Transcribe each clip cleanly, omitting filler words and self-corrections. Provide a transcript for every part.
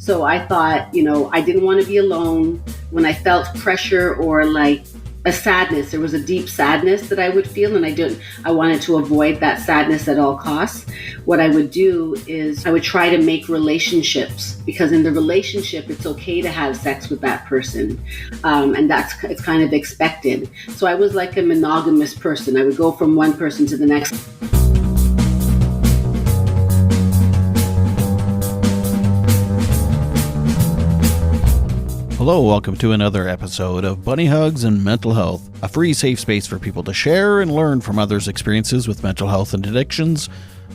So I thought, I didn't want to be alone. When I felt pressure or like a sadness, there was a deep sadness that I would feel, and I wanted to avoid that sadness at all costs. What I would do is I would try to make relationships, because in the relationship, it's okay to have sex with that person. And it's kind of expected. So I was like a monogamous person. I would go from one person to the next. Hello, welcome to another episode of Bunny Hugs and Mental Health, a free safe space for people to share and learn from others' experiences with mental health and addictions.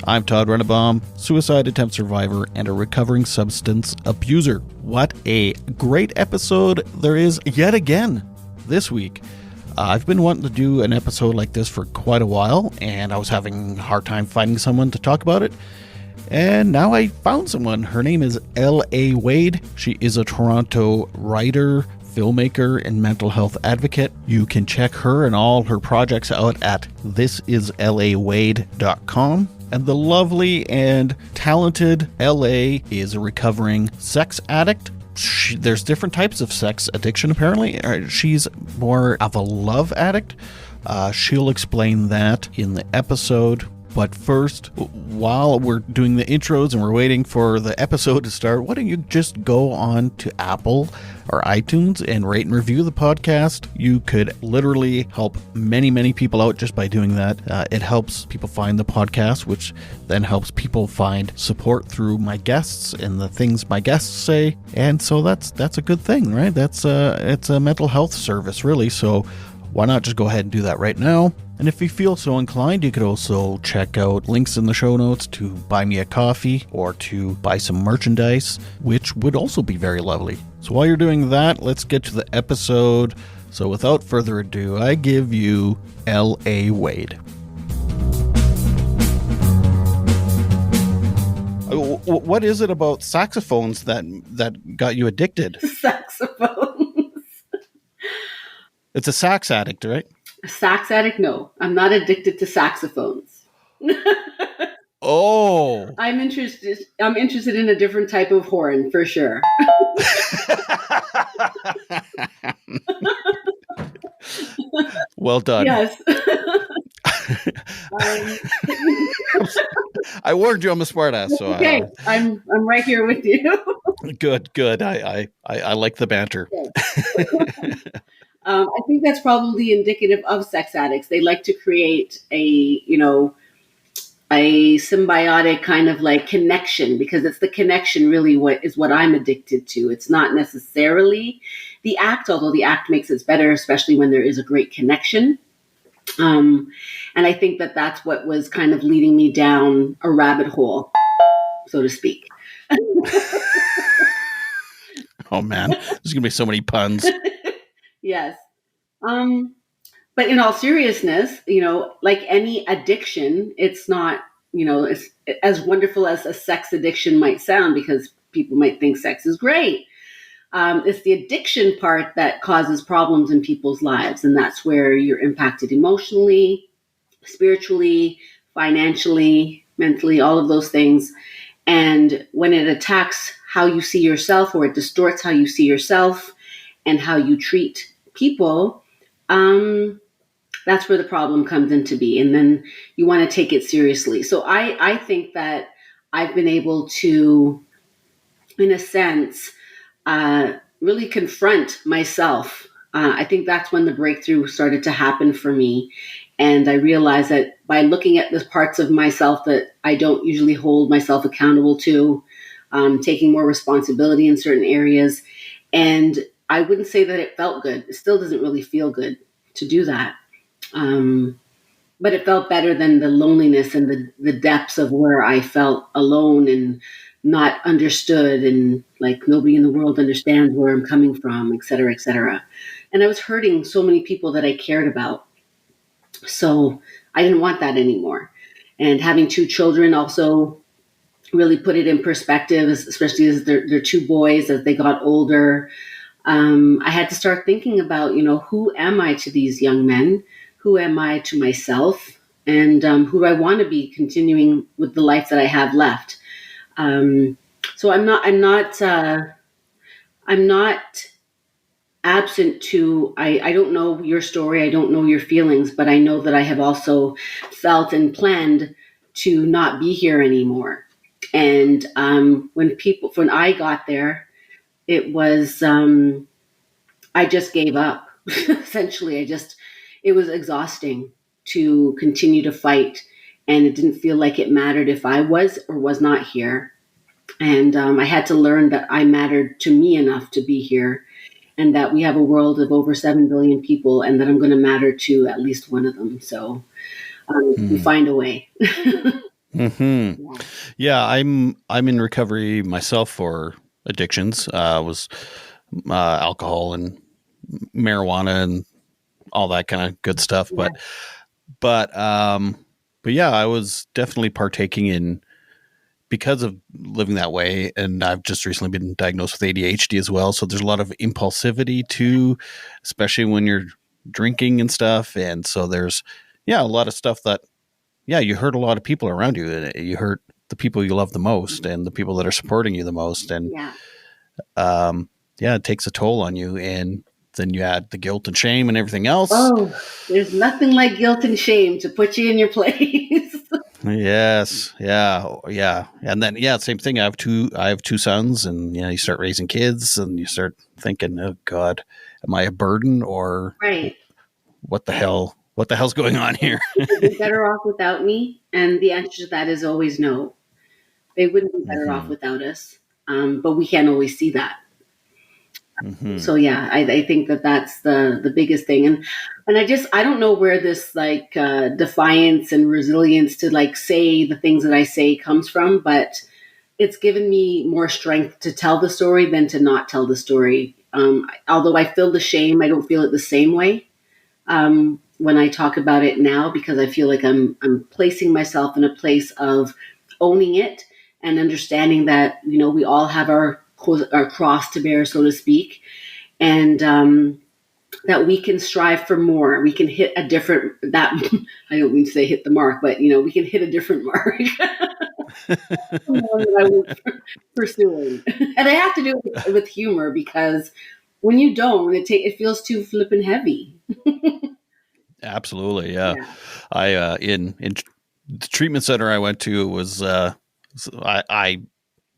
I'm Todd Rennebaum, suicide attempt survivor and a recovering substance abuser. What a great episode there is yet again this week. I've been wanting to do an episode like this for quite a while, and I was having a hard time finding someone to talk about it. And now I found someone. Her name is L.A. Wade. She is a Toronto writer, filmmaker, and mental health advocate. You can check her and all her projects out at thisislawade.com. And the lovely and talented L.A. is a recovering sex addict. There's different types of sex addiction, apparently. She's more of a love addict. She'll explain that in the episode. But first, while we're doing the intros and we're waiting for the episode to start, why don't you just go on to Apple or iTunes and rate and review the podcast? You could literally help many, many people out just by doing that. It helps people find the podcast, which then helps people find support through my guests and the things my guests say. And so that's a good thing, right? It's a mental health service, really. So why not just go ahead and do that right now? And if you feel so inclined, you could also check out links in the show notes to buy me a coffee or to buy some merchandise, which would also be very lovely. So while you're doing that, let's get to the episode. So without further ado, I give you L.A. Wade. What is it about saxophones that got you addicted? Saxophones. It's a sax addict, right? A sax addict? No, I'm not addicted to saxophones. Oh. I'm interested in a different type of horn, for sure. Well done. Yes. I warned you I'm a smartass, so okay. I'm right here with you. Good. I like the banter. I think that's probably indicative of sex addicts. They like to create a symbiotic kind of like connection, because it's the connection really what I'm addicted to. It's not necessarily the act, although the act makes it better, especially when there is a great connection. And I think that's what was kind of leading me down a rabbit hole, so to speak. Oh man, there's gonna be so many puns. Yes. But in all seriousness, like any addiction, it's not, it's as wonderful as a sex addiction might sound, because people might think sex is great. It's the addiction part that causes problems in people's lives. And that's where you're impacted emotionally, spiritually, financially, mentally, all of those things. And when it attacks how you see yourself, or it distorts how you see yourself and how you treat people, that's where the problem comes into be. And then you want to take it seriously. So I think that I've been able to, in a sense, really confront myself. I think that's when the breakthrough started to happen for me. And I realized that by looking at the parts of myself that I don't usually hold myself accountable to, taking more responsibility in certain areas. And I wouldn't say that it felt good. It still doesn't really feel good to do that. But it felt better than the loneliness and the depths of where I felt alone and not understood, and like nobody in the world understands where I'm coming from, et cetera, et cetera. And I was hurting so many people that I cared about. So I didn't want that anymore. And having two children also really put it in perspective, especially as they're two boys, as they got older. I had to start thinking about, who am I to these young men? Who am I to myself? And who do I want to be continuing with the life that I have left? So I'm not absent to, I don't know your story, I don't know your feelings, but I know that I have also felt and planned to not be here anymore. And when I got there, it was, I just gave up. Essentially, it was exhausting to continue to fight. And it didn't feel like it mattered if I was or was not here. And I had to learn that I mattered to me enough to be here, and that we have a world of over 7 billion people, and that I'm going to matter to at least one of them. So we Hmm. find a way. Hmm. Yeah. Yeah, I'm in recovery myself for addictions. Was alcohol and marijuana and all that kind of good stuff. Yeah. But but yeah, I was definitely partaking in because of living that way, and I've just recently been diagnosed with ADHD as well. So there's a lot of impulsivity too, especially when you're drinking and stuff. And so there's a lot of stuff that you hurt a lot of people around you. You hurt the people you love the most and the people that are supporting you the most. And Yeah. it takes a toll on you. And then you add the guilt and shame and everything else. Oh, there's nothing like guilt and shame to put you in your place. Yes, yeah, and then same thing. I have two sons, and you start raising kids, and you start thinking, oh God, am I a burden, or Right. what the hell? What the hell's going on here? Are they better off without me? And the answer to that is always no. They wouldn't be better off Hmm. without us. But we can't always see that. Hmm. So yeah, I think that that's the biggest thing. And I don't know where this like defiance and resilience to like say the things that I say comes from, but it's given me more strength to tell the story than to not tell the story. Although I feel the shame, I don't feel it the same way when I talk about it now, because I feel like I'm placing myself in a place of owning it and understanding that we all have our cross to bear, so to speak, and that we can strive for more. We can hit a different that I don't mean to say hit the mark, but we can hit a different mark. The one that I was pursuing, and I have to do it with humor, because when you don't, it feels too flippin' heavy. Absolutely, yeah. Yeah, I in the treatment center I went to was I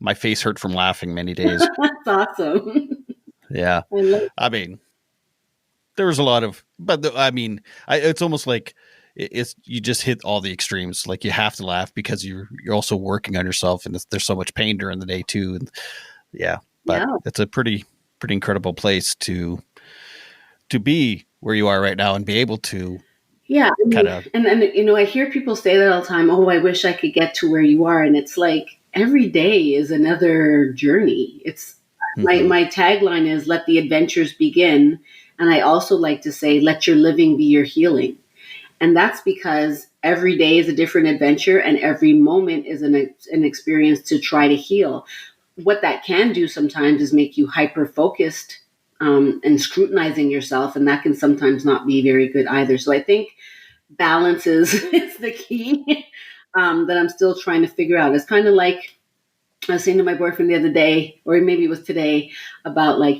my face hurt from laughing many days. that's awesome. Yeah, I love. I mean, there was a lot of, but I mean, it's almost like it's you just hit all the extremes. Like you have to laugh because you're also working on yourself, and there's so much pain during the day too. And yeah, but Yeah, it's a pretty incredible place to be where you are right now and be able to yeah. I kind mean, of. and I hear people say that all the time. Oh, I wish I could get to where you are, and it's like every day is another journey. It's Mm-hmm, my tagline is "Let the adventures begin," and I also like to say, "Let your living be your healing." And that's because every day is a different adventure, and every moment is an experience to try to heal. What that can do sometimes is make you hyper focused and scrutinizing yourself, and that can sometimes not be very good either. So I think balance is, is the key that I'm still trying to figure out. It's kind of like I was saying to my boyfriend the other day, or maybe it was today, about like,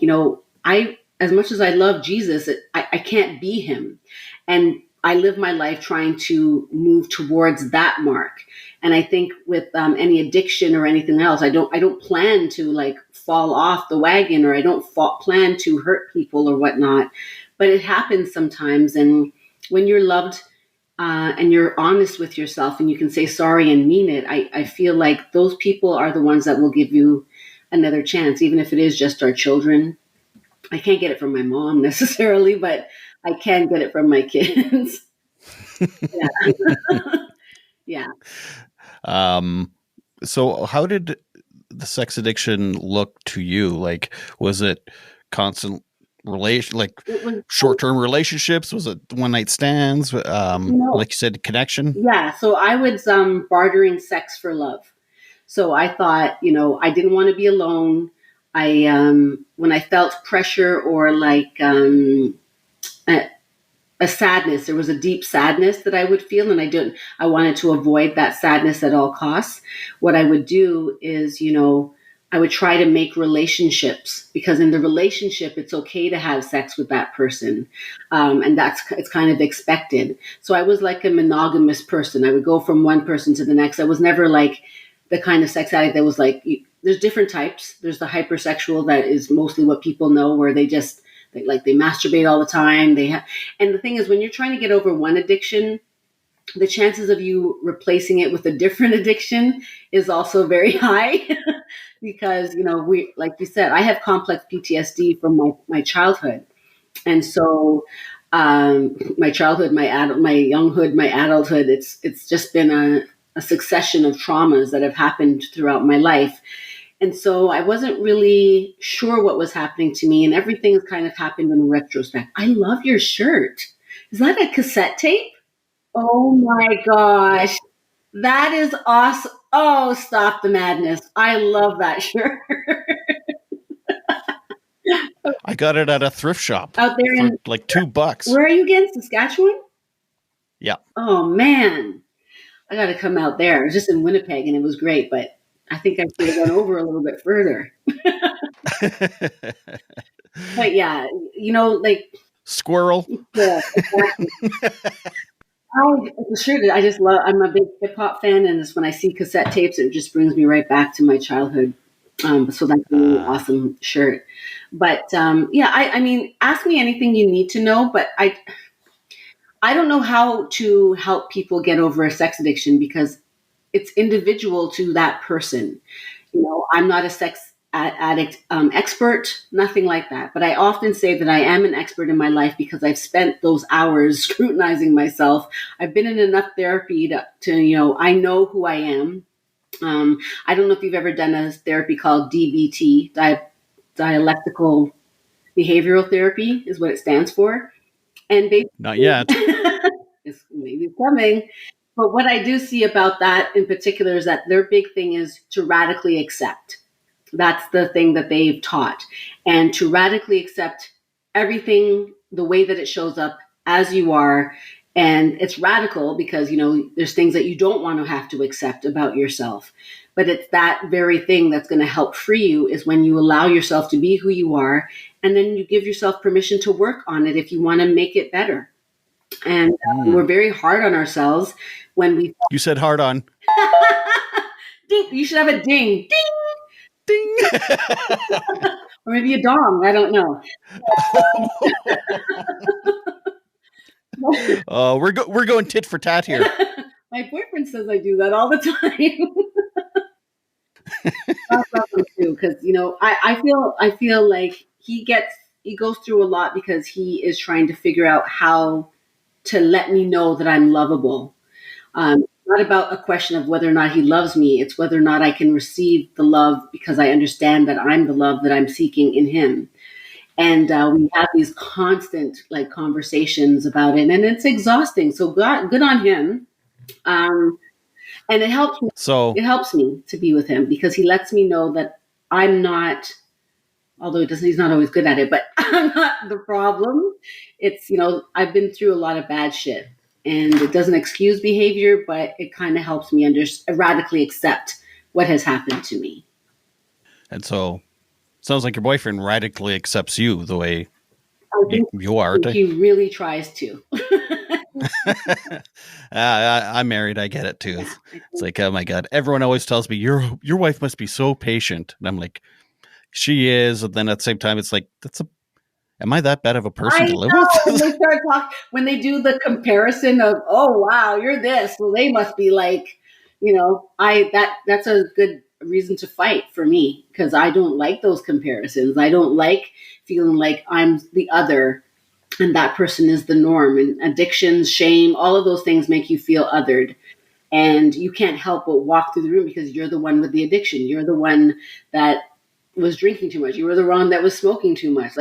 I, as much as I love Jesus, I can't be him. And I live my life trying to move towards that mark. And I think with any addiction or anything else, I don't plan to like fall off the wagon, or I don't plan to hurt people or whatnot. But it happens sometimes. And when you're loved and you're honest with yourself and you can say sorry and mean it, I feel like those people are the ones that will give you another chance, even if it is just our children. I can't get it from my mom necessarily, but I can get it from my kids. Yeah. Yeah. um, so how did the sex addiction look to you? Like, was it constant like It was, short term relationships? Was it one night stands? no, Like you said, connection. yeah. So I was bartering sex for love. So I thought, I didn't want to be alone. When I felt pressure or like, a, a sadness. There was a deep sadness that I would feel, and I wanted to avoid that sadness at all costs. What I would do is, I would try to make relationships, because in the relationship, it's okay to have sex with that person. And it's kind of expected. So I was like a monogamous person. I would go from one person to the next. I was never like the kind of sex addict that was like, there's different types. There's the hypersexual that is mostly what people know, where they masturbate all the time. And the thing is, when you're trying to get over one addiction, the chances of you replacing it with a different addiction is also very high. Because we, like you said, I have complex PTSD from my childhood. And so my childhood, my younghood, my adulthood, it's just been a succession of traumas that have happened throughout my life. And so I wasn't really sure what was happening to me, and everything has kind of happened in retrospect. I love your shirt. Is that a cassette tape? Oh my gosh. That is awesome. Oh, stop the madness. I love that shirt. I got it at a thrift shop Out there for in, like $2. where are you again? Saskatchewan? Yeah. Oh man. I got to come out there. I was just in Winnipeg and it was great, but I think I should have gone over a little bit further. But yeah, like, Squirrel. yeah, exactly. Sure. I'm a big hip hop fan, and it's when I see cassette tapes, it just brings me right back to my childhood. So that's a really awesome shirt. But yeah, I mean, ask me anything you need to know, but I don't know how to help people get over a sex addiction, because it's individual to that person. I'm not a sex addict expert, nothing like that. But I often say that I am an expert in my life because I've spent those hours scrutinizing myself. I've been in enough therapy to I know who I am. I don't know if you've ever done a therapy called DBT, dialectical behavioral therapy is what it stands for. And basically, Not yet. it's maybe coming. But what I do see about that in particular is that their big thing is to radically accept. That's the thing that they've taught. And to radically accept everything the way that it shows up as you are. And it's radical because, there's things that you don't want to have to accept about yourself. But it's that very thing that's going to help free you, is when you allow yourself to be who you are. And then you give yourself permission to work on it if you want to make it better. And we're very hard on ourselves when we. You said hard on. Ding. You should have a ding. Ding. Ding. Or maybe a dong. I don't know. We're going tit for tat here. My boyfriend says I do that all the time. That's awesome too, because I feel like he goes through a lot because he is trying to figure out how to let me know that I'm lovable. Not about a question of whether or not he loves me. It's whether or not I can receive the love, because I understand that I'm the love that I'm seeking in him. And we have these constant conversations about it, and it's exhausting. So good on him. And it helps me. So It helps me to be with him because he lets me know that I'm not, although he's not always good at it, but I'm not the problem. It's, I've been through a lot of bad shit, and it doesn't excuse behavior, but it kind of helps me radically accept what has happened to me. And so, sounds like your boyfriend radically accepts you the way you are. He really tries to. I'm married. I get it too. It's like, oh my God. Everyone always tells me your wife must be so patient. And I'm like, she is. And then at the same time, it's like, am I that bad of a person to live with? When they start talking, when they do the comparison of, oh wow, you're this, well they must be like, that's a good reason to fight for me, because I don't like those comparisons. I don't like feeling like I'm the other and that person is the norm. And addictions, shame, all of those things make you feel othered. And you can't help but walk through the room because you're the one with the addiction. You're the one that was drinking too much. You were the one that was smoking too much.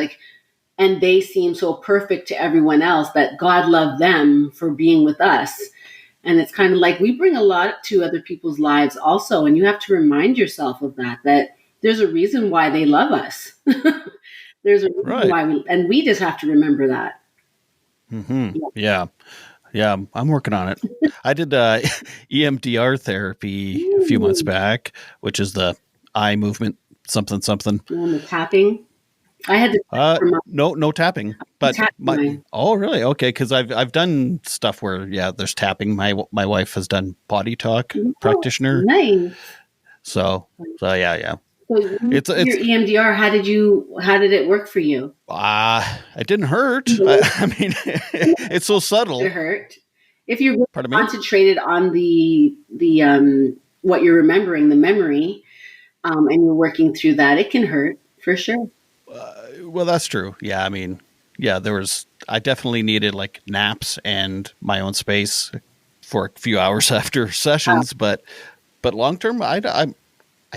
And they seem so perfect to everyone else that God loved them for being with us. And it's kind of like we bring a lot to other people's lives also. And you have to remind yourself of that there's a reason why they love us. There's a reason why we just have to remember that. Mm-hmm. Yeah. Yeah, I'm working on it. I did EMDR therapy a few months back, which is the eye movement something something. The tapping. I had to for No tapping, but tap mine. oh really? Okay, because I've done stuff where there's tapping. My wife has done body talk Oh, practitioner, nice. so yeah. So when you did your It's EMDR, how did it work for you? it didn't hurt. No, I mean, it's so it subtle. hurt. If you're really Pardon me. concentrated on the what you're remembering, the memory, and you're working through that, it can hurt for sure. Well, that's true. Yeah, I mean, I definitely needed like naps and my own space for a few hours after sessions, but long term, I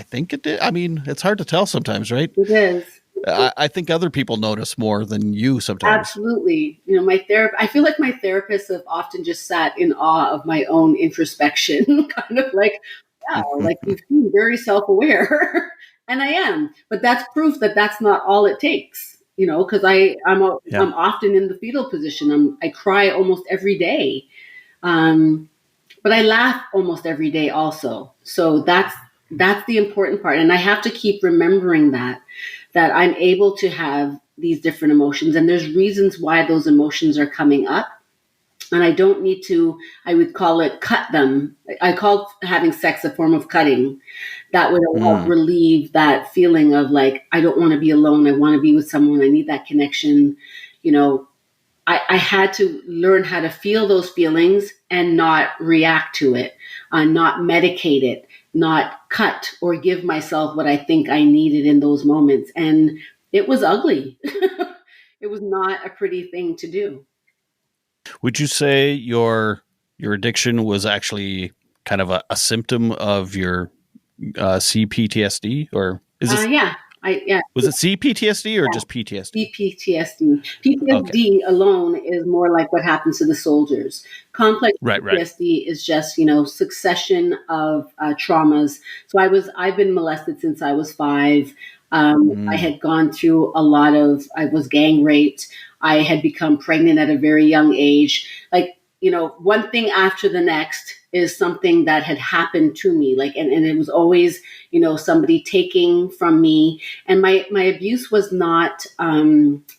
think it did. I mean, it's hard to tell sometimes, right? It is. I think other people notice more than you sometimes. Absolutely. I feel like my therapists have often just sat in awe of my own introspection, kind of like, wow, like you seem very self aware. And I am. But that's proof that that's not all it takes, because Yeah. I'm often in the fetal position. I cry almost every day. Um, but I laugh almost every day also. So that's the important part. And I have to keep remembering that I'm able to have these different emotions, and there's reasons why those emotions are coming up. And I don't need to, I would call it cut them. I call having sex a form of cutting. That would help Mm. relieve that feeling of like, I don't want to be alone. I want to be with someone. I need that connection. You know, I had to learn how to feel those feelings and not react to it, not medicate it, not cut or give myself what I think I needed in those moments. And it was ugly. It was not a pretty thing to do. Would you say your addiction was actually kind of a symptom of your CPTSD, or is it Yeah, yeah. was it CPTSD or just PTSD? PTSD. Okay, PTSD alone is more like what happens to the soldiers. Complex right. PTSD is just succession of traumas. So I've been molested since I was 5. I Mm. had gone through a lot of. I was gang raped. I had become pregnant at a very young age. Like one thing after the next is something that had happened to me. Like and it was always somebody taking from me, and my abuse was not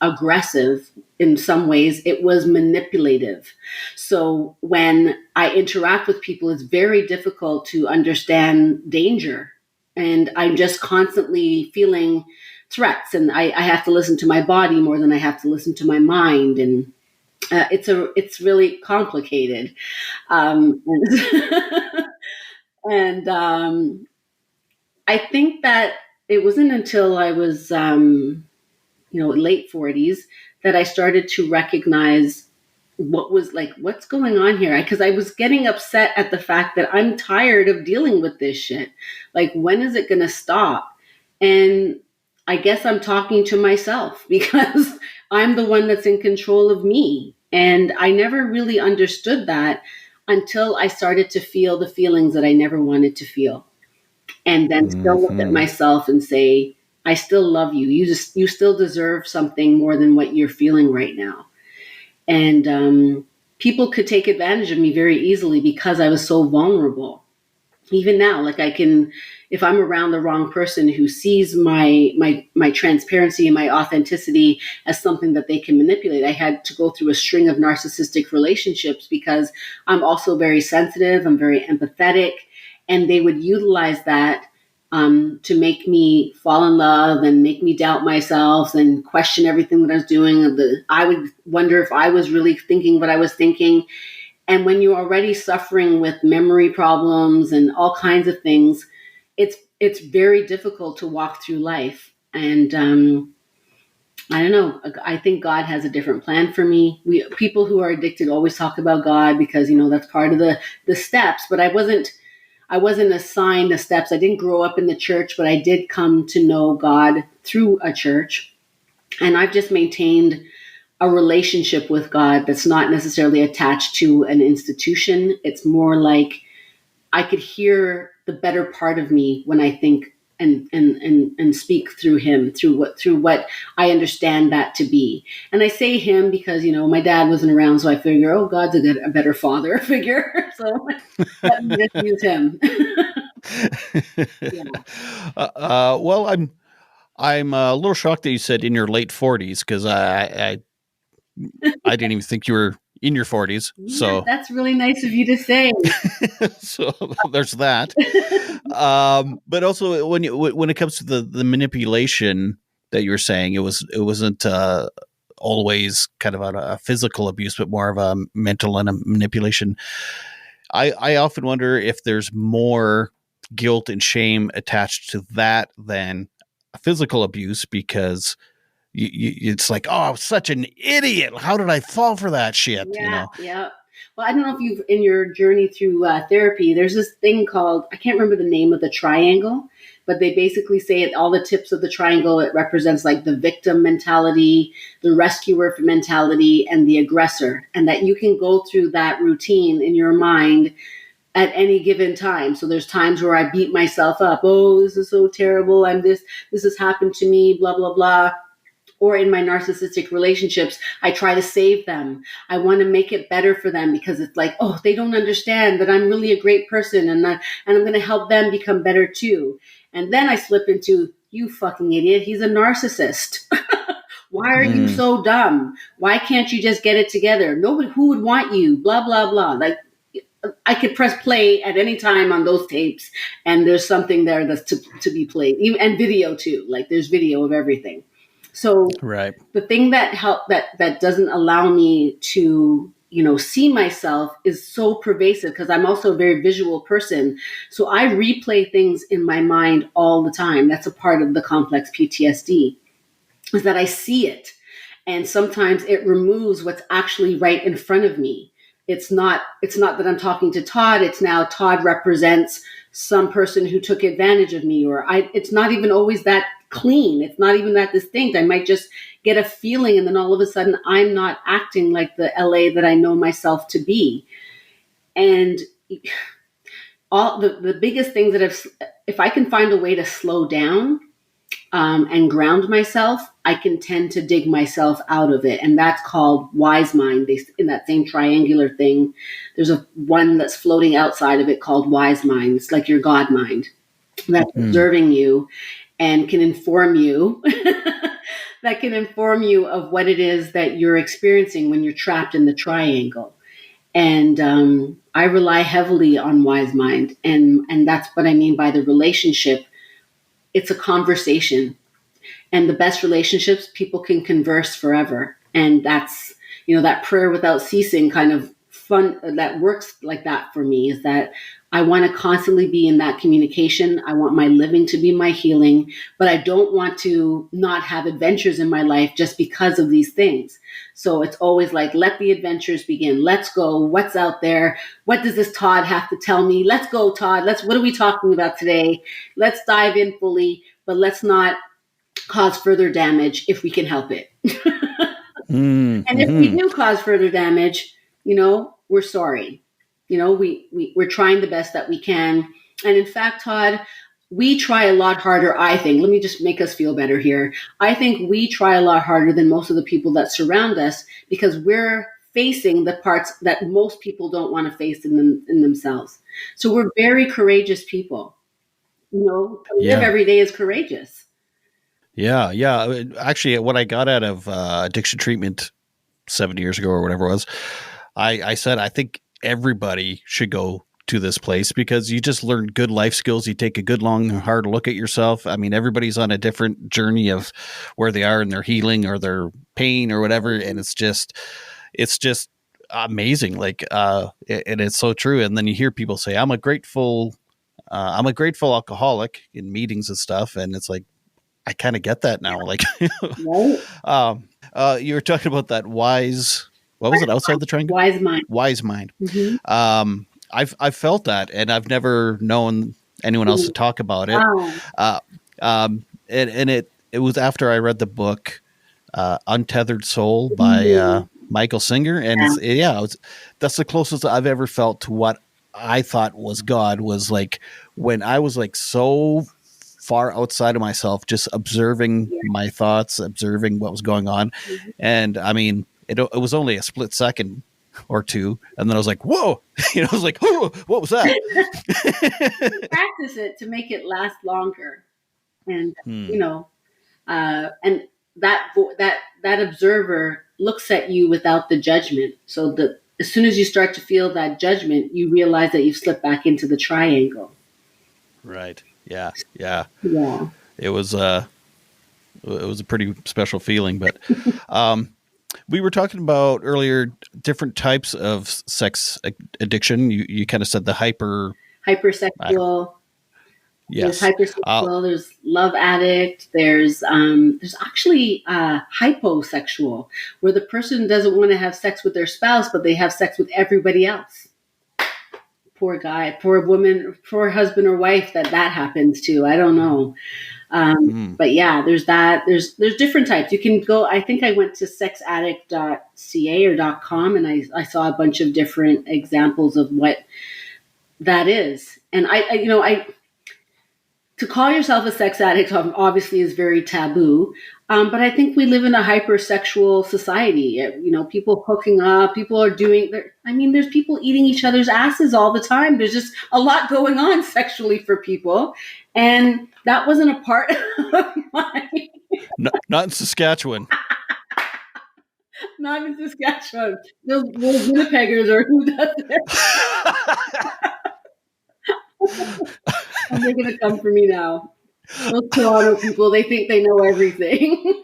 aggressive. In some ways it was manipulative. So when I interact with people, it's very difficult to understand danger, and I'm just constantly feeling threats, and I have to listen to my body more than I have to listen to my mind. And it's really complicated. um, and I think that it wasn't until I was late 40s that I started to recognize what's going on here, because I was getting upset at the fact that I'm tired of dealing with this shit. Like, when is it going to stop? And I guess I'm talking to myself because I'm the one that's in control of me, and I never really understood that until I started to feel the feelings that I never wanted to feel, and then still look at Hmm. myself and say, I still love you. You still deserve something more than what you're feeling right now. And people could take advantage of me very easily because I was so vulnerable. Even now, like, I can, if I'm around the wrong person who sees my transparency and my authenticity as something that they can manipulate. I had to go through a string of narcissistic relationships because I'm also very sensitive, I'm very empathetic, and they would utilize that to make me fall in love and make me doubt myself and question everything that I was doing. I would wonder if I was really thinking what I was thinking. And when you're already suffering with memory problems and all kinds of things, it's very difficult to walk through life. And I don't know. I think God has a different plan for me. People who are addicted always talk about God because that's part of the steps. But I wasn't assigned the steps. I didn't grow up in the church, but I did come to know God through a church, and I've just maintained a relationship with God that's not necessarily attached to an institution. It's more like I could hear the better part of me when I think and speak through him, through what I understand that to be. And I say him because my dad wasn't around, so I figure, oh, God's a better father figure. So let me just use him. Yeah. Well, I'm a little shocked that you said in your late 40s because I didn't even think you were in your 40s. Yeah, So that's really nice of you to say. so there's that. But also when it comes to the manipulation that you were saying, it wasn't always kind of a physical abuse, but more of a mental and a manipulation. I often wonder if there's more guilt and shame attached to that than physical abuse because it's like, oh, I was such an idiot. How did I fall for that shit? You Yeah, know? yeah. Well, I don't know if you've in your journey through therapy. There's this thing called, I can't remember the name of the triangle, but they basically say at all the tips of the triangle it represents like the victim mentality, the rescuer mentality, and the aggressor, and that you can go through that routine in your mind at any given time. So there's times where I beat myself up. Oh, this is so terrible. I'm this. This has happened to me. Blah blah blah. Or in my narcissistic relationships, I try to save them. I want to make it better for them because it's like, oh, they don't understand that I'm really a great person, and I'm going to help them become better too. And then I slip into, you fucking idiot, he's a narcissist. Why are you Mm, so dumb? Why can't you just get it together? Nobody, who would want you? Blah blah blah. Like, I could press play at any time on those tapes, and there's something there that's to be played, and video too. Like there's video of everything. So right. the thing that doesn't allow me to see myself is so pervasive because I'm also a very visual person. So I replay things in my mind all the time. That's a part of the complex PTSD, is that I see it. And sometimes it removes what's actually right in front of me. It's not that I'm talking to Todd. It's now Todd represents some person who took advantage of me, or it's not even always that clean. It's not even that distinct. I might just get a feeling and then all of a sudden I'm not acting like the LA that I know myself to be. And all the biggest things that if I can find a way to slow down and ground myself, I can tend to dig myself out of it. And that's called wise mind. In that same triangular thing, there's a one that's floating outside of it called wise mind. It's like your God mind that's Mm, observing you and can inform you that can inform you of what it is that you're experiencing when you're trapped in the triangle. And I rely heavily on wise mind, and that's what I mean by the relationship. It's a conversation, and the best relationships, people can converse forever. And that's that prayer without ceasing kind of fun that works like that for me, is that I want to constantly be in that communication. I want my living to be my healing, but I don't want to not have adventures in my life just because of these things. So it's always like, let the adventures begin. Let's go. What's out there? What does this Todd have to tell me? Let's go, Todd. What are we talking about today? Let's dive in fully, but let's not cause further damage if we can help it. And if we mm-hmm. do cause further damage, we're sorry. We're trying the best that we can. And in fact, Todd, we try a lot harder, I think. Let me just make us feel better here. I think we try a lot harder than most of the people that surround us because we're facing the parts that most people don't want to face in themselves. So we're very courageous people. To live Yeah. every day is courageous. Yeah. Yeah. Actually, what I got out of addiction treatment 7 years ago or whatever it was, I said, I think everybody should go to this place because you just learn good life skills. You take a good, long, hard look at yourself. I mean, everybody's on a different journey of where they are in their healing or their pain or whatever. And it's just amazing. Like, and it's so true. And then you hear people say, I'm a grateful alcoholic in meetings and stuff. And it's like, I kind of get that now. Like, Right? you were talking about that what was it outside the triangle? Wise mind. Wise mind. Mm-hmm. I've felt that, and I've never known anyone else to talk about it. Wow. Uh, and it was after I read the book, Untethered Soul by Mm-hmm. Michael Singer. And that's the closest I've ever felt to what I thought was God, was like when I was like so far outside of myself, just observing Yeah. my thoughts, observing what was going on. And I mean, it was only a split second or two. And then I was like, whoa, I was like, whoa, what was that? Practice it to make it last longer. And, Hmm. you know, And that observer looks at you without the judgment. So as soon as you start to feel that judgment, you realize that you've slipped back into the triangle. Right. Yeah. Yeah. Yeah. It was a pretty special feeling, but we were talking about earlier different types of sex addiction. You kind of said the Hypersexual. There's yes. hypersexual. There's love addict. There's actually hyposexual, where the person doesn't want to have sex with their spouse, but they have sex with everybody else. Poor guy, poor woman, poor husband or wife that happens to. I don't know. But yeah, there's that. There's different types. You can go. I think I went to sexaddict.ca or .com, and I saw a bunch of different examples of what that is. And I to call yourself a sex addict obviously is very taboo. But I think we live in a hypersexual society. People hooking up, people are doing. There's people eating each other's asses all the time. There's just a lot going on sexually for people, and that wasn't a part of my. Not in Saskatchewan. Not in Saskatchewan. Those Winnipeggers or who does it? And they're going to come for me now. Those Toronto people, they think they know everything.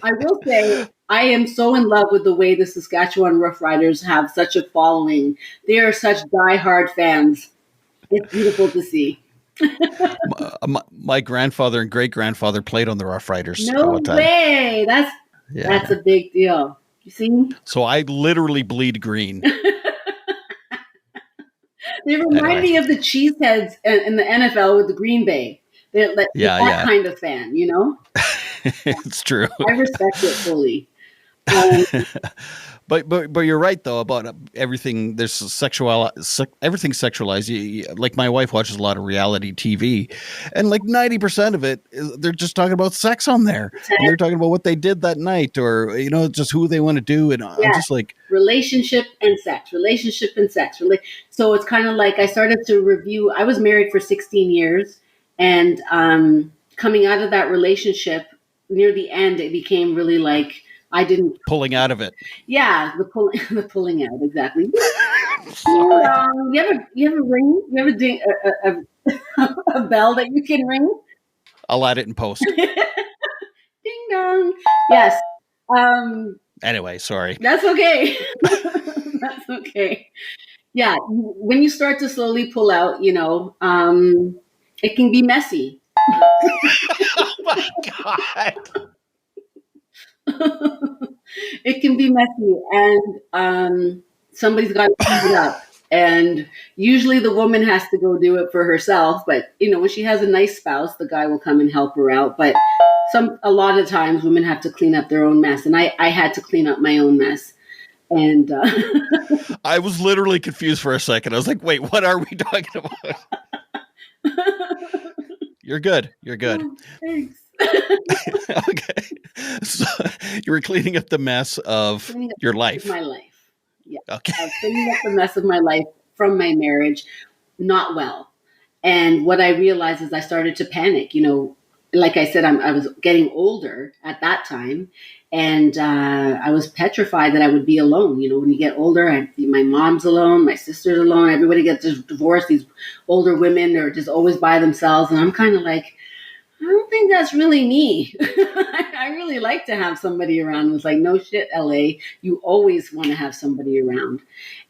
I will say, I am so in love with the way the Saskatchewan Rough Riders have such a following. They are such diehard fans. It's beautiful to see. My grandfather and great grandfather played on the Rough Riders. No way. That's a big deal. You see? So I literally bleed green. They remind me of the Cheeseheads in the NFL with the Green Bay. They're that kind of fan, It's true. I respect it fully. But you're right though about everything. There's everything sexualized. Like my wife watches a lot of reality TV, and like 90% of it, they're just talking about sex on there. And they're talking about what they did that night, or just who they want to do. And I'm just like relationship and sex. So it's kind of like I started to review. I was married for 16 years, and coming out of that relationship, near the end, it became really like. I didn't pulling out of it. Yeah, the pulling out exactly. You have a ring? You have a ding a bell that you can ring? I'll add it in post. Ding dong. Yes. Anyway, sorry. That's okay. That's okay. Yeah, when you start to slowly pull out, it can be messy. Oh my God. It can be messy, and somebody's got to clean it up. And usually the woman has to go do it for herself. But when she has a nice spouse, the guy will come and help her out. But a lot of times, women have to clean up their own mess, and I had to clean up my own mess. And I was literally confused for a second. I was like, "Wait, what are we talking about?" You're good. Oh, thanks. Okay. So you were cleaning up the mess of your life. My life. Yeah. Okay. I was cleaning up the mess of my life from my marriage, not well. And what I realized is I started to panic. Like I said, I was getting older at that time, and I was petrified that I would be alone. When you get older, my mom's alone, my sister's alone, everybody gets divorced. These older women are just always by themselves, and I'm kind of like, I don't think that's really me. I really like to have somebody around. It was like, no shit, LA. You always want to have somebody around.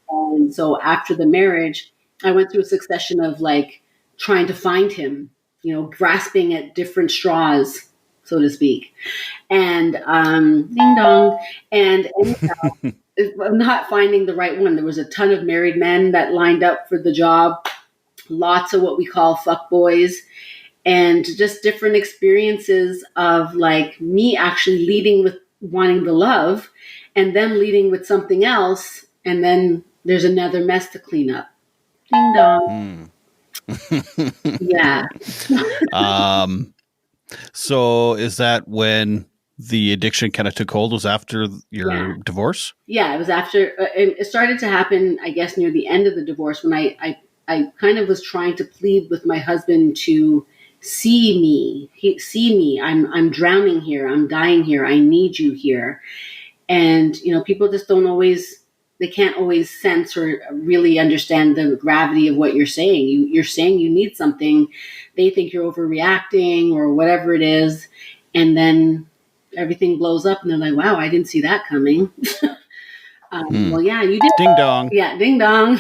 And so after the marriage, I went through a succession of like trying to find him, grasping at different straws, so to speak. And ding dong. And anyhow, I'm not finding the right one. There was a ton of married men that lined up for the job. Lots of what we call fuck boys. And just different experiences of like me actually leading with wanting the love and then leading with something else. And then there's another mess to clean up. Ding dong. Yeah. So is that when the addiction kind of took hold? Was after your divorce? Yeah, it was after. It started to happen, I guess, near the end of the divorce when I kind of was trying to plead with my husband to see me. I'm drowning here. I'm dying here. I need you here. And people just don't always, they can't always sense or really understand the gravity of what you're saying. You're saying you need something. They think you're overreacting or whatever it is, and then everything blows up, and they're like, "Wow, I didn't see that coming." Well, yeah, you did. Ding dong. Yeah, ding dong.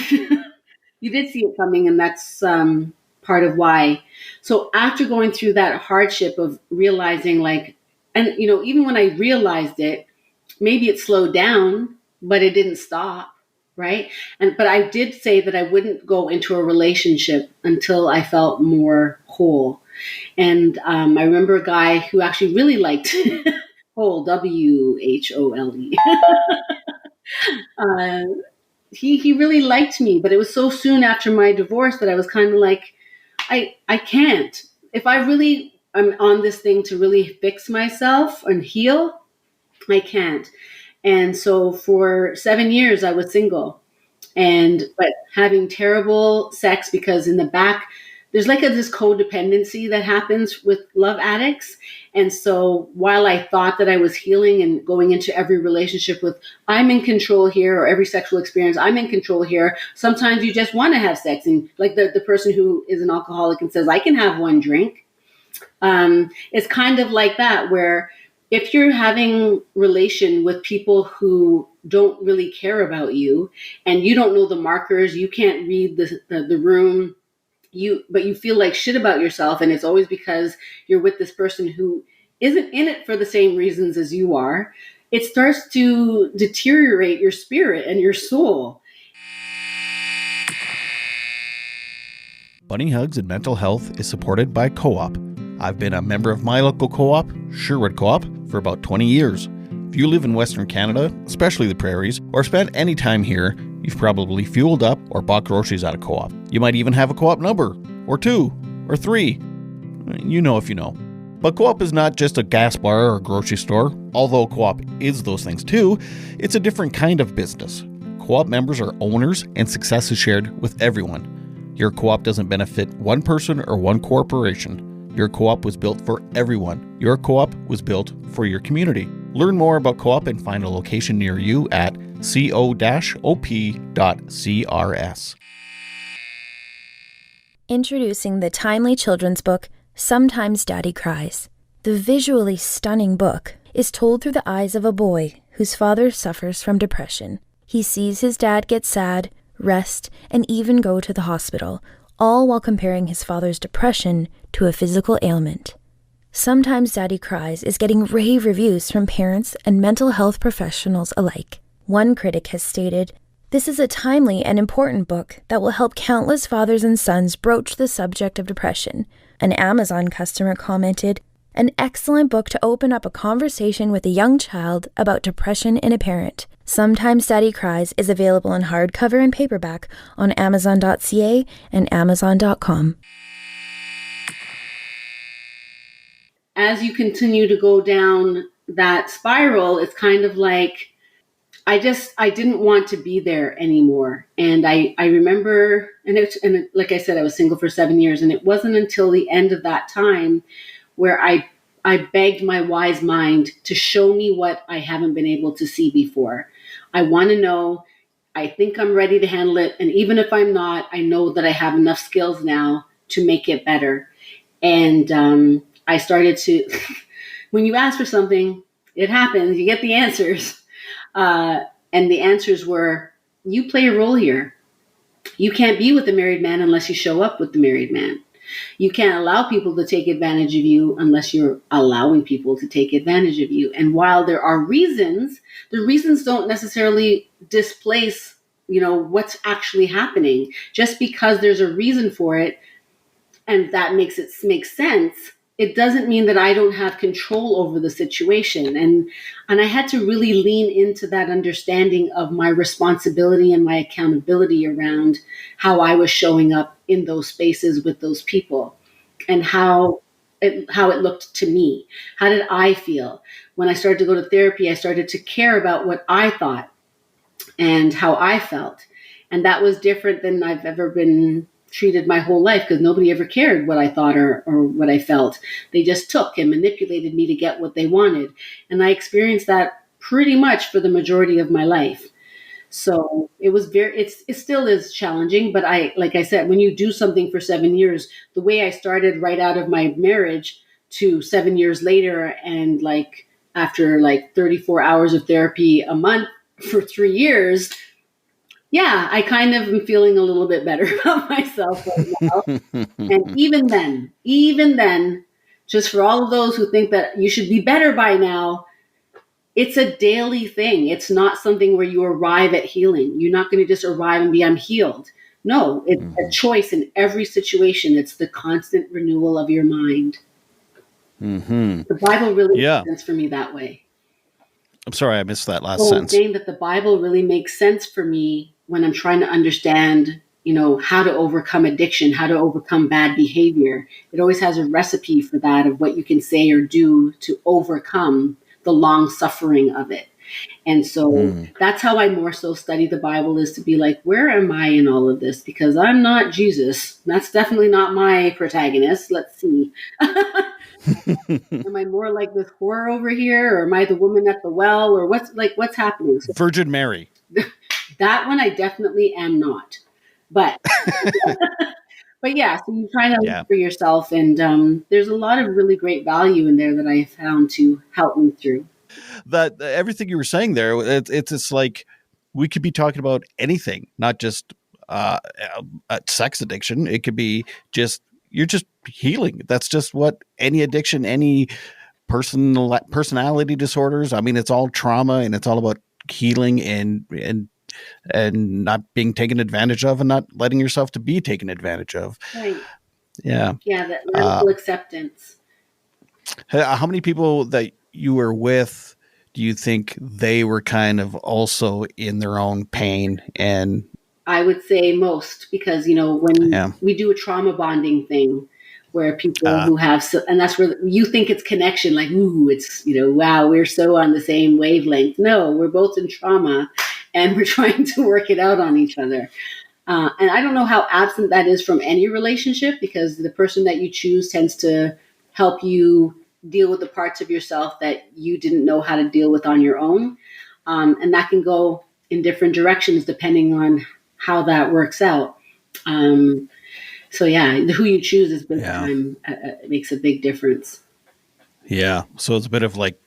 You did see it coming, and that's part of why. So after going through that hardship of realizing, like, and even when I realized it, maybe it slowed down, but it didn't stop, right? But I did say that I wouldn't go into a relationship until I felt more whole. And I remember a guy who actually really liked whole, WHOLE. uh, he really liked me, but it was so soon after my divorce that I was kind of like, I can't. If I really am on this thing to really fix myself and heal, I can't. And so for 7 years, I was single, but having terrible sex, because in the back, there's like this codependency that happens with love addicts. And so while I thought that I was healing and going into every relationship with, I'm in control here, or every sexual experience, I'm in control here, sometimes you just want to have sex. And like the person who is an alcoholic and says, I can have one drink. It's kind of like that, where if you're having relation with people who don't really care about you, and you don't know the markers, you can't read the room, but you feel like shit about yourself, and it's always because you're with this person who isn't in it for the same reasons as you are, it starts to deteriorate your spirit and your soul. Bunny Hugs and Mental Health is supported by Co-op. I've been a member of my local co-op, Sherwood Co-op, for about 20 years. If you live in Western Canada, especially the prairies, or spent any time here, you've probably fueled up or bought groceries at a co-op. You might even have a co-op number, or 2, or 3. You know if you know. But co-op is not just a gas bar or a grocery store. Although co-op is those things too, it's a different kind of business. Co-op members are owners, and success is shared with everyone. Your co-op doesn't benefit one person or one corporation. Your co-op was built for everyone. Your co-op was built for your community. Learn more about co-op and find a location near you at co-op.crs. Introducing the timely children's book, Sometimes Daddy Cries. The visually stunning book is told through the eyes of a boy whose father suffers from depression. He sees his dad get sad, rest, and even go to the hospital, all while comparing his father's depression to a physical ailment. Sometimes Daddy Cries is getting rave reviews from parents and mental health professionals alike. One critic has stated, "This is a timely and important book that will help countless fathers and sons broach the subject of depression." An Amazon customer commented, "An excellent book to open up a conversation with a young child about depression in a parent." Sometimes Daddy Cries is available in hardcover and paperback on Amazon.ca and Amazon.com. As you continue to go down that spiral, it's kind of like, I didn't want to be there anymore. And I remember, like I said, I was single for 7 years, and it wasn't until the end of that time where I begged my wise mind to show me what I haven't been able to see before. I want to know. I think I'm ready to handle it. And even if I'm not, I know that I have enough skills now to make it better. And I started to, when you ask for something, it happens. You get the answers. And the answers were, you play a role here. You can't be with the married man unless you show up with the married man. You can't allow people to take advantage of you unless you're allowing people to take advantage of you. And while there are reasons, the reasons don't necessarily displace, what's actually happening. Just because there's a reason for it, and that makes it make sense, it doesn't mean that I don't have control over the situation. And I had to really lean into that understanding of my responsibility and my accountability around how I was showing up in those spaces with those people, and how it looked to me. How did I feel? When I started to go to therapy, I started to care about what I thought and how I felt. And that was different than I've ever been treated my whole life, because nobody ever cared what I thought or what I felt. They just took and manipulated me to get what they wanted. And I experienced that pretty much for the majority of my life. So it was it still is challenging, but like I said, when you do something for 7 years, the way I started right out of my marriage to 7 years later, and like after like 34 hours of therapy a month for 3 years, yeah, I kind of am feeling a little bit better about myself right now. And even then, just for all of those who think that you should be better by now, it's a daily thing. It's not something where you arrive at healing. You're not going to just arrive and be, I'm healed. No, it's a choice in every situation. It's the constant renewal of your mind. The Bible really makes sense for me that way. I'm sorry, I missed that last I'm sentence. saying that the Bible really makes sense for me when I'm trying to understand, how to overcome addiction, how to overcome bad behavior. It always has a recipe for that, of what you can say or do to overcome the long suffering of it. And so that's how I more so study the Bible, is to be like, where am I in all of this? Because I'm not Jesus. That's definitely not my protagonist. Let's see. Am I more like this whore over here, or am I the woman at the well, or what's happening? So Virgin Mary. that one I definitely am not. But but yeah, so you try to look for yourself, and there's a lot of really great value in there that I found to help me through. That everything you were saying there, it's like we could be talking about anything, not just sex addiction. It could be just you're just healing. That's just what any addiction, any personality disorders. I mean, it's all trauma, and it's all about healing and not being taken advantage of, and not letting yourself to be taken advantage of. Right. Yeah. Yeah, that radical acceptance. How many people that you were with do you think they were kind of also in their own pain? And I would say most, because, when we do a trauma bonding thing where people who have, and that's where you think it's connection, like, ooh, it's, wow, we're so on the same wavelength. No, we're both in trauma and we're trying to work it out on each other. And I don't know how absent that is from any relationship, because the person that you choose tends to help you deal with the parts of yourself that you didn't know how to deal with on your own. And that can go in different directions depending on how that works out. So yeah, who you choose is big time. It makes a big difference. Yeah. So it's a bit of like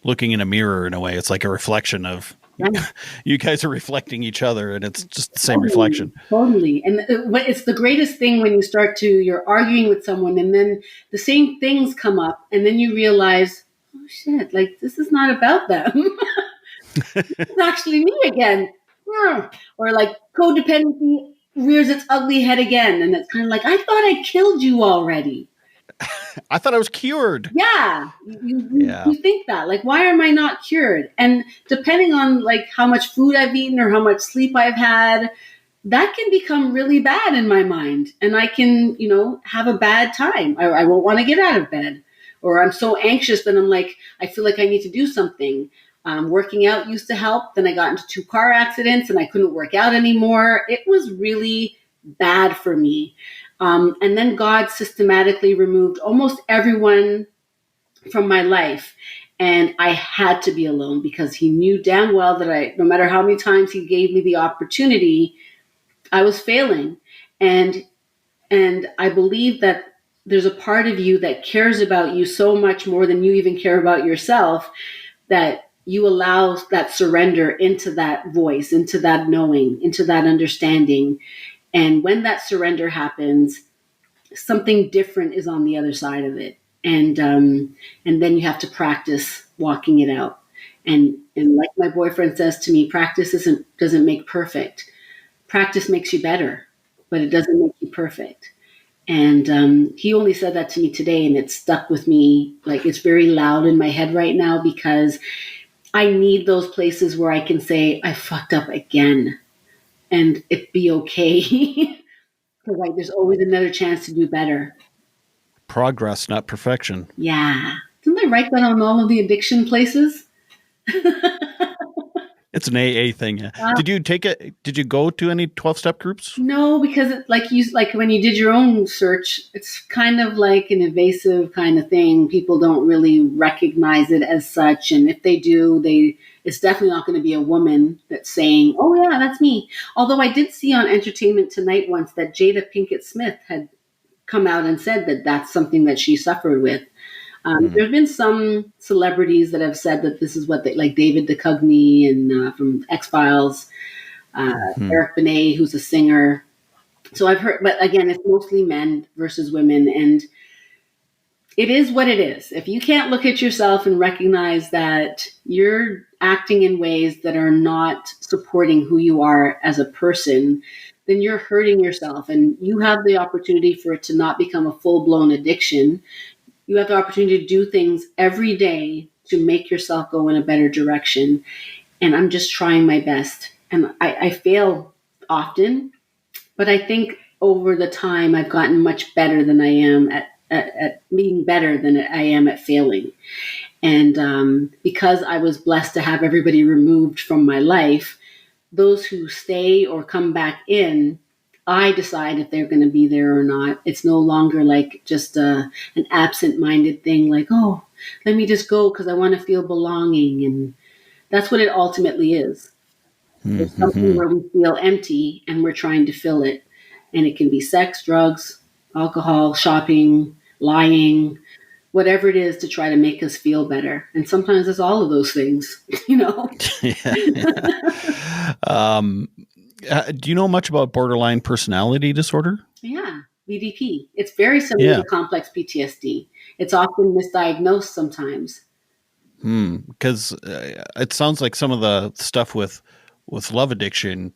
looking in a mirror in a way. It's like a reflection of you guys are reflecting each other, and it's just the same reflection. Totally. And it's the greatest thing when you're arguing with someone, and then the same things come up, and then you realize, oh shit, like this is not about them. It's actually me again. Or like codependency rears its ugly head again. And it's kind of like, I thought I killed you already. I thought I was cured. Yeah. You think that, like, why am I not cured? And depending on like how much food I've eaten or how much sleep I've had, that can become really bad in my mind. And I can, have a bad time. I won't want to get out of bed. Or I'm so anxious that I'm like, I feel like I need to do something. Working out used to help. Then I got into 2 car accidents and I couldn't work out anymore. It was really bad for me. And then God systematically removed almost everyone from my life. And I had to be alone, because he knew damn well that no matter how many times he gave me the opportunity, I was failing. And I believe that there's a part of you that cares about you so much more than you even care about yourself, that you allow that surrender into that voice, into that knowing, into that understanding. And when that surrender happens, something different is on the other side of it. And then you have to practice walking it out. And like my boyfriend says to me, practice doesn't make perfect. Practice makes you better, but it doesn't make you perfect. And he only said that to me today, and it stuck with me. Like, it's very loud in my head right now, because I need those places where I can say, I fucked up again, and it be okay. Because like, there's always another chance to do better. Progress, not perfection. Yeah. Didn't I write that on all of the addiction places? It's an AA thing. Yeah. Did you take it? Did you go to any 12-step groups? No, because like when you did your own search, it's kind of like an evasive kind of thing. People don't really recognize it as such, and if they do, it's definitely not going to be a woman that's saying, "Oh yeah, that's me." Although I did see on Entertainment Tonight once that Jada Pinkett Smith had come out and said that that's something that she suffered with. There have been some celebrities that have said that this is what they like. David Duchovny and from X Files, Eric Benet, who's a singer. So I've heard, but again, it's mostly men versus women, and it is what it is. If you can't look at yourself and recognize that you're acting in ways that are not supporting who you are as a person, then you're hurting yourself, and you have the opportunity for it to not become a full-blown addiction. You have the opportunity to do things every day to make yourself go in a better direction. And I'm just trying my best. And I fail often, but I think over the time I've gotten much better than I am at being better than I am at failing. And because I was blessed to have everybody removed from my life, those who stay or come back in, I decide if they're going to be there or not. It's no longer like just an absent-minded thing, like, oh, let me just go because I want to feel belonging. And that's what it ultimately is. It's something where we feel empty and we're trying to fill it. And it can be sex, drugs, alcohol, shopping, lying, whatever it is to try to make us feel better. And sometimes it's all of those things, Do you know much about borderline personality disorder? Yeah, BDP. It's very similar to complex PTSD. It's often misdiagnosed sometimes. Because it sounds like some of the stuff with love addiction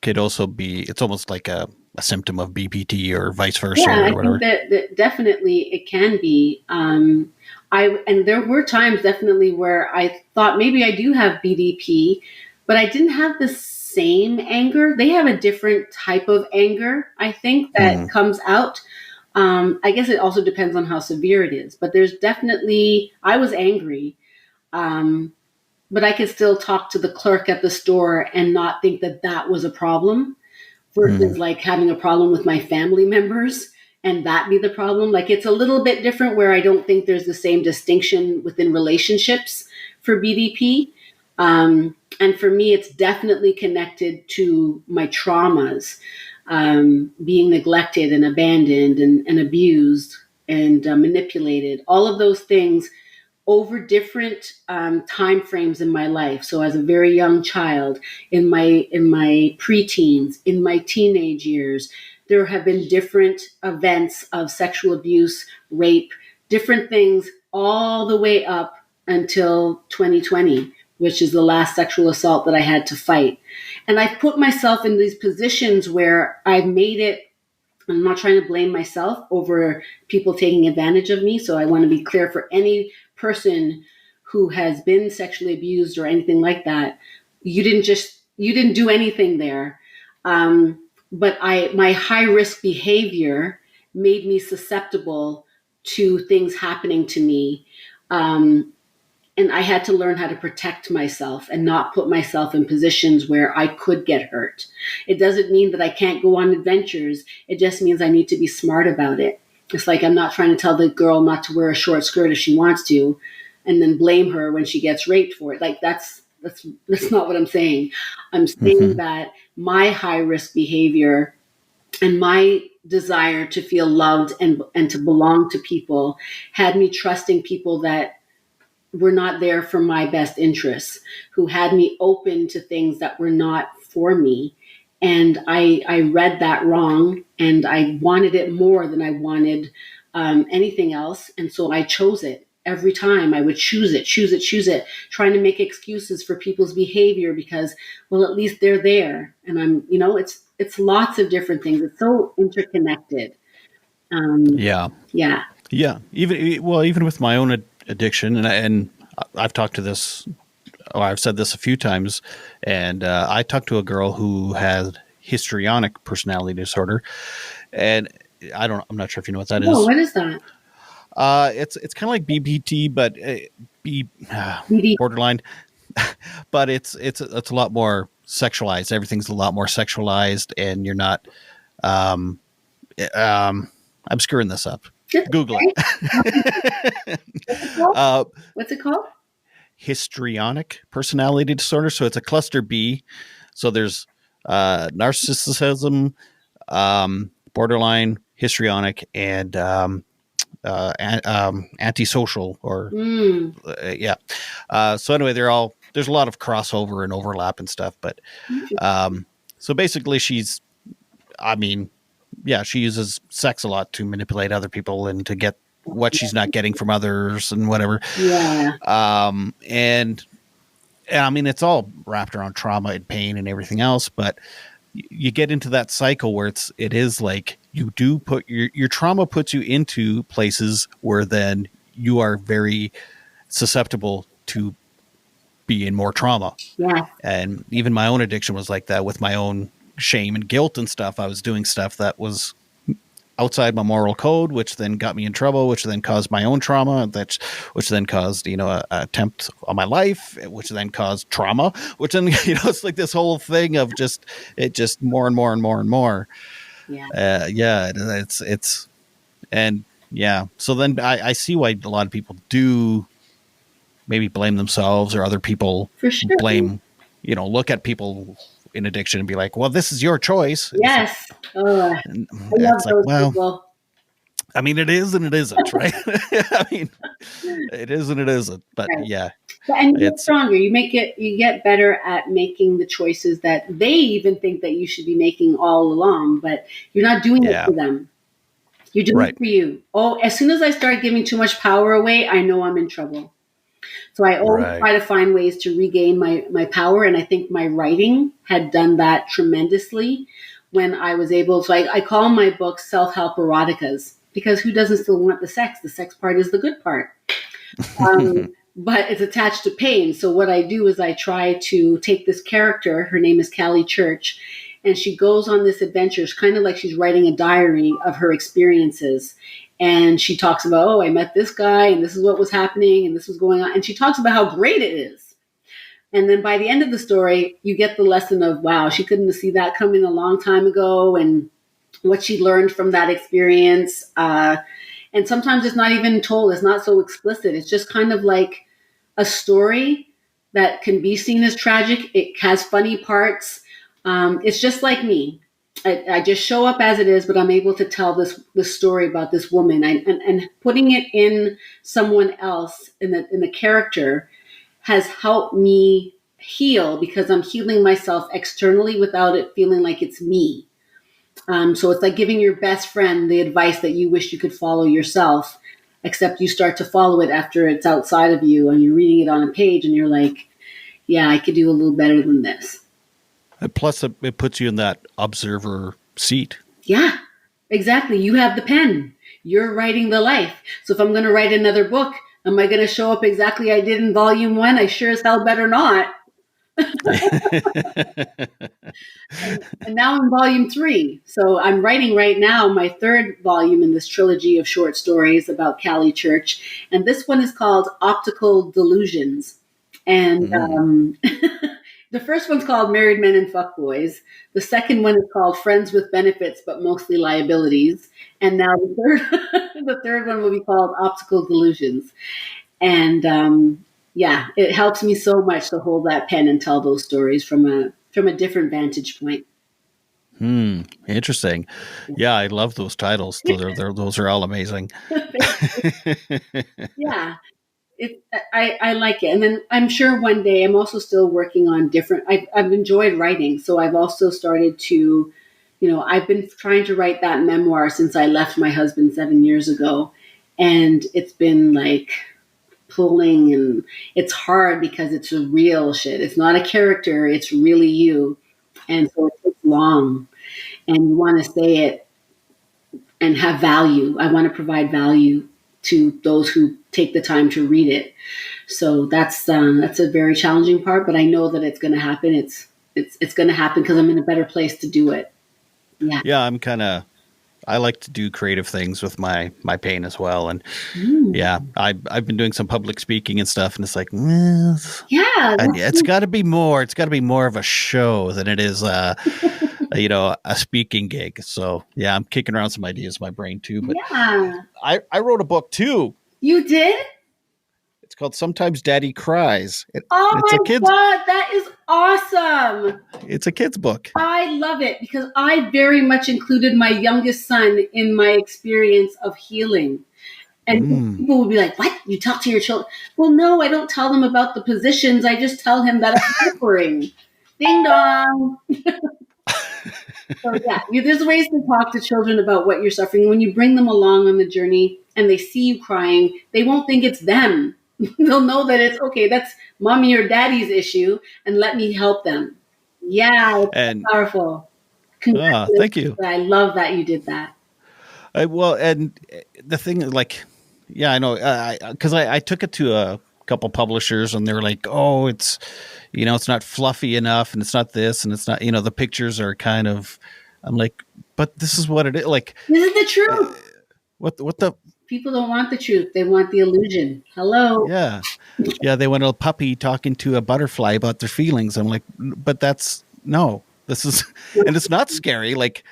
could also be, it's almost like a symptom of BPT or vice versa. Yeah, or whatever. I think that definitely it can be. And there were times definitely where I thought maybe I do have BDP, but I didn't have the same anger. They have a different type of anger, I think, that comes out. I guess it also depends on how severe it is. But there's definitely, I was angry, but I could still talk to the clerk at the store and not think that that was a problem versus like having a problem with my family members and that be the problem. Like it's a little bit different where I don't think there's the same distinction within relationships for BDP. And for me, it's definitely connected to my traumas, being neglected and abandoned and abused and manipulated, all of those things over different time frames in my life. So as a very young child, in my preteens, in my teenage years, there have been different events of sexual abuse, rape, different things all the way up until 2020, which is the last sexual assault that I had to fight. And I've put myself in these positions where I've made it. I'm not trying to blame myself over people taking advantage of me. So I want to be clear for any person who has been sexually abused or anything like that. You didn't do anything there. But my high risk behavior made me susceptible to things happening to me. And I had to learn how to protect myself and not put myself in positions where I could get hurt. It doesn't mean that I can't go on adventures. It just means I need to be smart about it. It's like I'm not trying to tell the girl not to wear a short skirt if she wants to and then blame her when she gets raped for it. Like that's not what I'm saying. I'm saying that my high risk behavior and my desire to feel loved and to belong to people had me trusting people that were not there for my best interests, who had me open to things that were not for me. And I read that wrong, and I wanted it more than I wanted anything else. And so I chose it. Every time I would choose it, trying to make excuses for people's behavior because, well, at least they're there. And I'm, it's lots of different things. It's so interconnected. Yeah. Even with my own addiction, and I've talked to this, or I've said this a few times, and I talked to a girl who had histrionic personality disorder, and I'm not sure if you know what that is. What is that? It's kind of like BPT, but BD. borderline. but it's a lot more sexualized. Everything's a lot more sexualized, and you're not. Um, I'm screwing this up. Google it. What's it called? uh, What's it called? Histrionic personality disorder. So it's a cluster B. So there's narcissism, borderline, histrionic, and antisocial, or yeah. So anyway, there's a lot of crossover and overlap and stuff. But so basically, she uses sex a lot to manipulate other people and to get what she's not getting from others and whatever. Yeah. And I mean, it's all wrapped around trauma and pain and everything else, but you get into that cycle where it is like you do put your trauma puts you into places where then you are very susceptible to be in more trauma. Yeah. And even my own addiction was like that with my own shame and guilt and stuff. I was doing stuff that was outside my moral code, which then got me in trouble, which then caused my own trauma, which then caused, a attempt on my life, which then caused trauma, which then, it's like this whole thing of just more and more and more and more. Yeah. So then I see why a lot of people do maybe blame themselves or other people. For sure. Blame, look at people in addiction and be like, well, this is your choice. Yes. I love those people. I mean, it is and it isn't, right? I mean, it is and it isn't, but right. Yeah. And you get stronger. You get better at making the choices that they even think that you should be making all along, but you're not doing it for them. You're doing it for you. Oh, as soon as I start giving too much power away, I know I'm in trouble. So I always try to find ways to regain my power. And I think my writing had done that tremendously when I was able to, I call my books self-help eroticas, because who doesn't still want the sex? The sex part is the good part. But it's attached to pain. So what I do is I try to take this character, her name is Callie Church, and she goes on this adventure. It's kind of like she's writing a diary of her experiences. And she talks about, I met this guy and this is what was happening and this was going on. And she talks about how great it is. And then by the end of the story, you get the lesson of, wow, she couldn't see that coming a long time ago and what she learned from that experience. And sometimes it's not even told. It's not so explicit. It's just kind of like a story that can be seen as tragic. It has funny parts. It's just like me. I just show up as it is, but I'm able to tell this story about this woman, and putting it in someone else in the character has helped me heal, because I'm healing myself externally without it feeling like it's me. So it's like giving your best friend the advice that you wish you could follow yourself, except you start to follow it after it's outside of you and you're reading it on a page and you're like, yeah, I could do a little better than this. Plus, it puts you in that observer seat. Yeah, exactly. You have the pen. You're writing the life. So if I'm going to write another book, am I going to show up exactly like I did in volume 1? I sure as hell better not. And now I'm volume 3. So I'm writing right now my 3rd volume in this trilogy of short stories about Callie Church. And this one is called Optical Delusions. And the first one's called Married Men and Fuckboys. The second one is called Friends with Benefits, but Mostly Liabilities. And now the third one will be called Optical Delusions. And it helps me so much to hold that pen and tell those stories from a different vantage point. Interesting. Yeah, I love those titles. Those are all amazing. Yeah. I like it. And then I'm sure one day, I'm also still working on different, I've enjoyed writing. So I've also started to, I've been trying to write that memoir since I left my husband 7 years ago. And it's been like pulling, and it's hard because it's a real shit. It's not a character. It's really you. And so it takes long, and you want to say it and have value. I want to provide value to those who take the time to read it. So that's a very challenging part, but I know that it's going to happen. It's going to happen because I'm in a better place to do it. Yeah. Yeah. I like to do creative things with my pain as well. And Mm. yeah, I've been doing some public speaking and stuff, and it's like, well, Yeah, it's got to be more. It's got to be more of a show than it is, a speaking gig. So yeah, I'm kicking around some ideas in my brain too. But yeah. I wrote a book too. You did? It's called Sometimes Daddy Cries. Oh It's a my kid's God, that is awesome. it's a kid's book. I love it because I very much included my youngest son in my experience of healing. And Mm. people would be like, "What? You talk to your children?" Well, no, I don't tell them about the positions. I just tell him that I'm suffering. Ding dong. So yeah, there's ways to talk to children about what you're suffering. When you bring them along on the journey and they see you crying, they won't think it's them. They'll know that it's okay. That's mommy or daddy's issue, and let me help them. Yeah, it's And powerful. Congratulations. thank you. I love that you did that. Well, and the thing, like, yeah, I know, because I took it to a couple publishers, and they were like, "Oh, it's not fluffy enough, and it's not this, and it's not, the pictures are kind of." I'm like, but this is what it is. Like, This is the truth. what the? People don't want the truth. They want the illusion. Hello. Yeah, yeah. They want a puppy talking to a butterfly about their feelings. I'm like, but that's no. This is, and it's not scary. Like,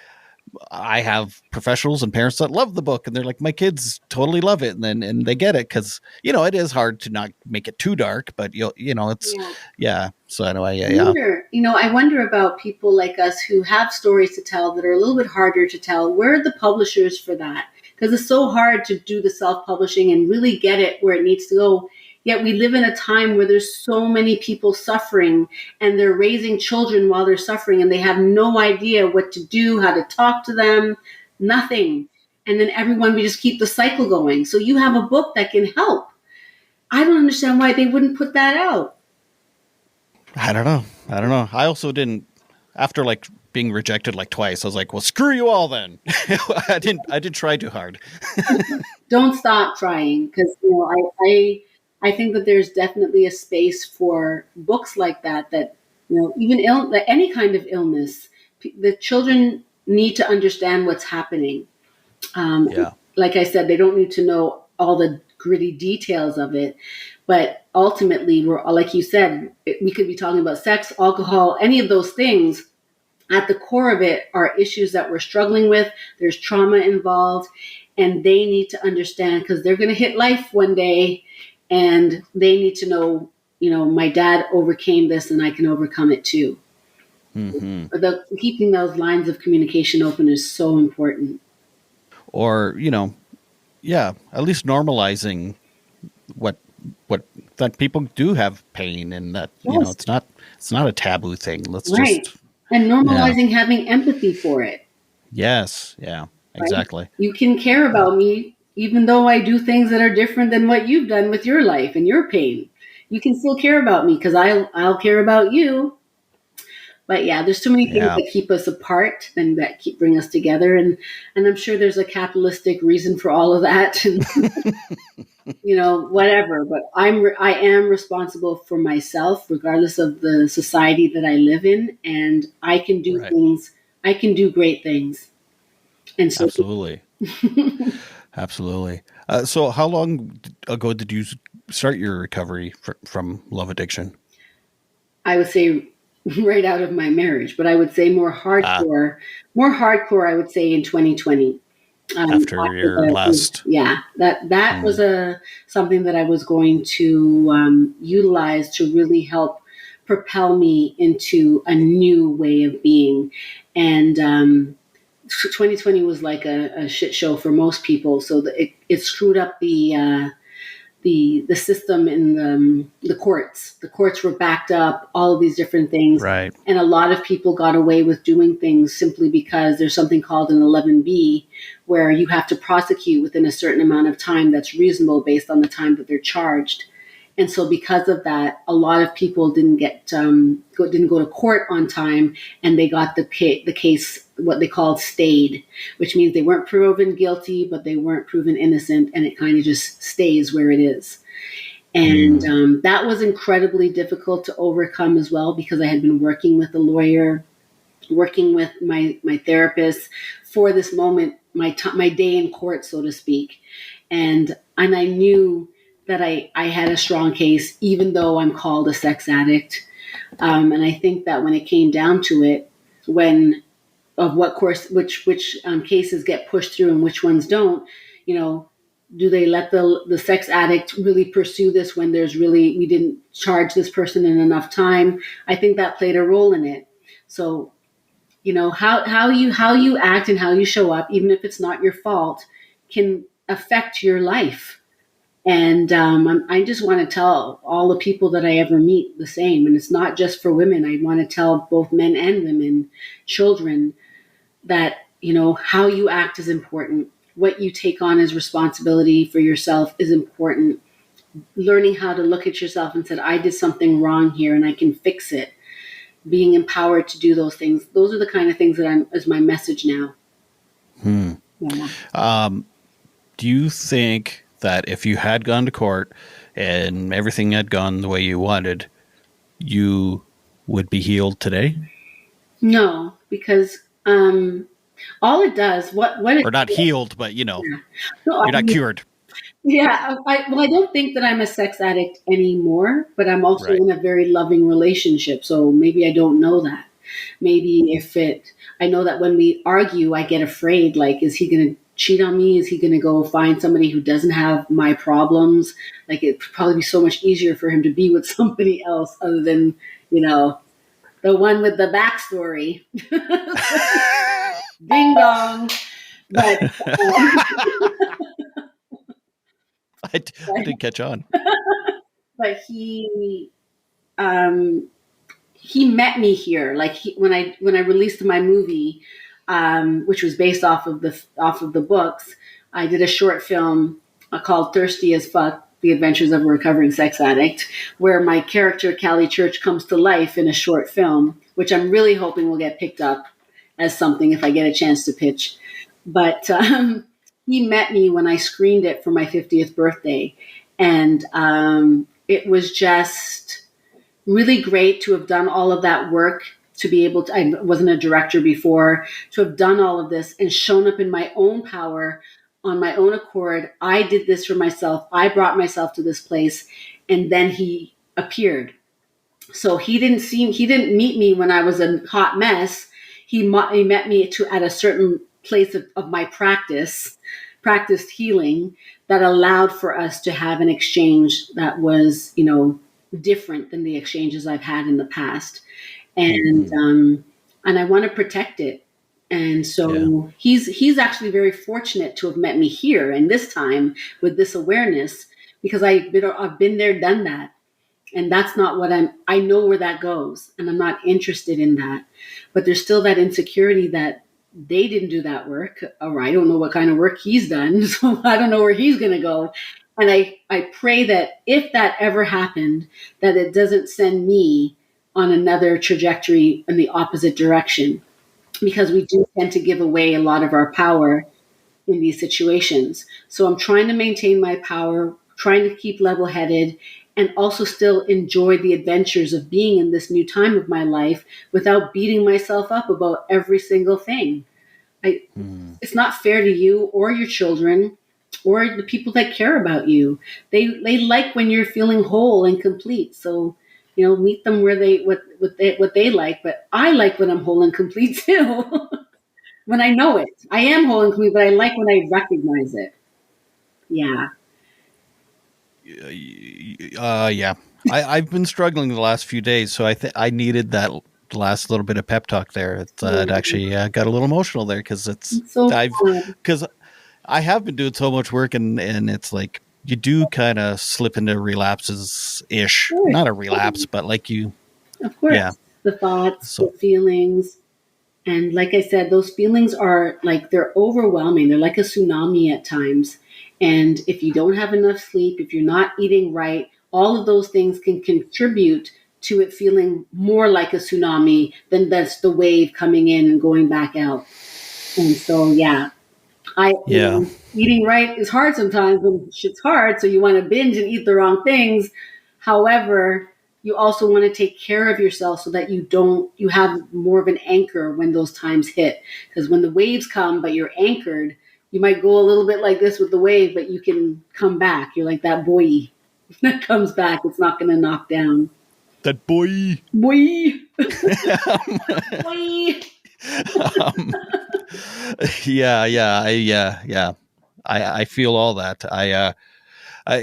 I have professionals and parents that love the book, and they're like, my kids totally love it, and they get it because it is hard to not make it too dark, but it's Yeah. So anyway, I wonder about people like us who have stories to tell that are a little bit harder to tell. Where are the publishers for that? Because it's so hard to do the self-publishing and really get it where it needs to go. Yet we live in a time where there's so many people suffering, and they're raising children while they're suffering, and they have no idea what to do, how to talk to them, nothing. And then we just keep the cycle going. So you have a book that can help. I don't understand why they wouldn't put that out. I don't know. I also didn't, after like being rejected like twice, I was like, well, screw you all then. I didn't try too hard. Don't stop trying, because I think that there's definitely a space for books like that even any kind of illness, the children need to understand what's happening. Yeah. Like I said, they don't need to know all the gritty details of it, but ultimately, we're, like you said, we could be talking about sex, alcohol, any of those things. At the core of it are issues that we're struggling with. There's trauma involved, and they need to understand, because they're going to hit life one day, and they need to know, my dad overcame this, and I can overcome it too. Mm-hmm. Keeping those lines of communication open is so important. Or, at least normalizing what that people do have pain, and that, Yes. it's not a taboo thing. Let's Right. just. And normalizing having empathy for it. Yes. Yeah, exactly. Right? You can care about me, even though I do things that are different than what you've done with your life and your pain. You can still care about me, because I'll care about you. But yeah, there's too many things that keep us apart and that bring us together. And I'm sure there's a capitalistic reason for all of that. Whatever. But I am responsible for myself, regardless of the society that I live in. And I can do things. I can do great things. And so, absolutely. Absolutely. So how long ago did you start your recovery from love addiction? I would say right out of my marriage, but I would say more hardcore, I would say in 2020. After your last. Yeah, that was something that I was going to utilize to really help propel me into a new way of being. And 2020 was like a shit show for most people. So it screwed up the system in the courts. The courts were backed up, all of these different things. Right. And a lot of people got away with doing things simply because there's something called an 11B, where you have to prosecute within a certain amount of time that's reasonable based on the time that they're charged. And so because of that, a lot of people didn't go to court on time, and they got the case, what they called stayed, which means they weren't proven guilty, but they weren't proven innocent, and it kind of just stays where it is. And that was incredibly difficult to overcome as well, because I had been working with a lawyer, working with my therapist for this moment my day in court, so to speak, and I knew that I had a strong case, even though I'm called a sex addict. And I think that when it came down to it, when of what course, which cases get pushed through and which ones don't, you know, do they let the sex addict really pursue this when there's really, we didn't charge this person in enough time? I think that played a role in it. So, you know, how you act and how you show up, even if it's not your fault, can affect your life. And I just want to tell all the people that I ever meet the same. And it's not just for women. I want to tell both men and women, children, that, you know, how you act is important. What you take on as responsibility for yourself is important. Learning how to look at yourself and say, I did something wrong here and I can fix it. Being empowered to do those things. Those are the kind of things that is my message now. Yeah. Do you think that if you had gone to court and everything had gone the way you wanted, you would be healed today? No, because all it does, what it, Or not healed, but you know, yeah. No, you're not cured. Yeah, well, I don't think that I'm a sex addict anymore, but I'm also Right. in a very loving relationship. So maybe I don't know that. Maybe I know that when we argue, I get afraid. Like, is he going to cheat on me? Is he going to go find somebody who doesn't have my problems? Like, it'd probably be so much easier for him to be with somebody else other than, you know, the one with the backstory. Ding dong. But, I didn't catch on. but um, he met me here. Like when I released my movie, which was based off of the books, I did a short film called "Thirsty as Fuck: The Adventures of a Recovering Sex Addict," where my character Callie Church comes to life in a short film, which I'm really hoping will get picked up as something if I get a chance to pitch. But he met me when I screened it for my 50th birthday, and it was just really great to have done all of that work, to be able to, I wasn't a director before, to have done all of this and shown up in my own power on my own accord. I did this for myself. I brought myself to this place. And then he appeared. So he didn't meet me when I was a hot mess. He met me at a certain place of my practiced healing, that allowed for us to have an exchange that was, you know, different than the exchanges I've had in the past. And I want to protect it. And so he's actually very fortunate to have met me here and this time with this awareness, because I've been there, done that. And that's not what I know where that goes, and I'm not interested in that. But there's still that insecurity that they didn't do that work, or I don't know what kind of work he's done. So I don't know where he's going to go. And I pray that if that ever happened, that it doesn't send me on another trajectory in the opposite direction, because we do tend to give away a lot of our power in these situations. So I'm trying to maintain my power, trying to keep level headed, and also still enjoy the adventures of being in this new time of my life without beating myself up about every single thing. It's not fair to you or your children or the people that care about you. They like when you're feeling whole and complete. So, you know, meet them where what they like. But I like when I'm whole and complete too. When I know it, I am whole and complete, but I like when I recognize it. Yeah. Yeah. I've been struggling the last few days, so I needed that last little bit of pep talk there. It actually got a little emotional there, because It's so fun. because I have been doing so much work, and it's like you do kind of slip into relapses ish. Of course. Not a relapse, but like you, Of course. yeah. The thoughts, So the feelings. And like I said, those feelings are like, they're overwhelming. They're like a tsunami at times. And if you don't have enough sleep, if you're not eating right, all of those things can contribute to it feeling more like a tsunami than that's the wave coming in and going back out. And so, yeah, yeah, eating right is hard sometimes when shit's hard. So you want to binge and eat the wrong things. However, you also want to take care of yourself so that you have more of an anchor when those times hit. Because when the waves come, but you're anchored, You might go a little bit like this with the wave, but you can come back. You're like that buoy that comes back. It's not going to knock down. That boy. Buoy. Buoy. Yeah. I feel all that.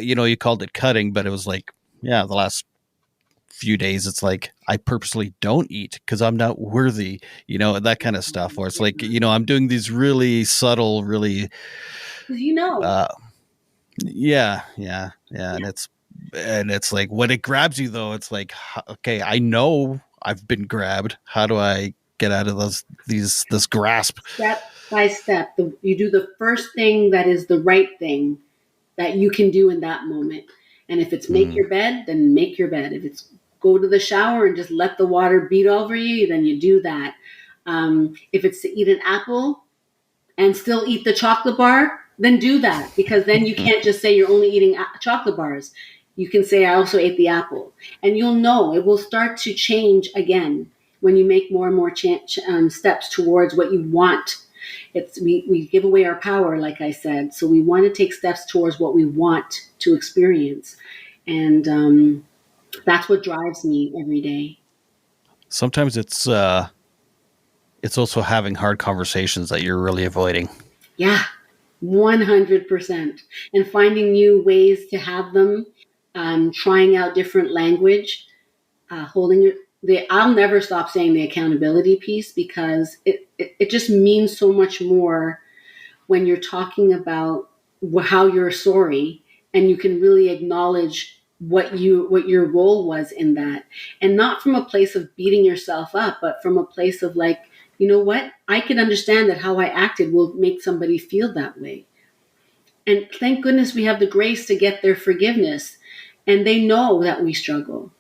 You called it cutting, but it was like, the last few days, it's like I purposely don't eat because I'm not worthy, that kind of stuff. Or it's like, I'm doing these really subtle, really, yeah. And it's like when it grabs you, though, it's like, okay, I know I've been grabbed. How do I get out of this grasp? Step by step, you do the first thing that is the right thing that you can do in that moment. And if it's make your bed, then make your bed. If it's go to the shower and just let the water beat over you, then you do that. If it's to eat an apple and still eat the chocolate bar, then do that, because then you can't just say you're only eating chocolate bars. You can say, I also ate the apple. And you'll know it will start to change again when you make more and more steps towards what you want. We give away our power, like I said. So we want to take steps towards what we want to experience. And that's what drives me every day. Sometimes it's also having hard conversations that you're really avoiding. Yeah, 100%. And finding new ways to have them, trying out different language, I'll never stop saying the accountability piece, because it just means so much more when you're talking about how you're sorry and you can really acknowledge what your role was in that, and not from a place of beating yourself up, but from a place of like, you know what? I can understand that how I acted will make somebody feel that way. And thank goodness we have the grace to get their forgiveness. And they know that we struggle.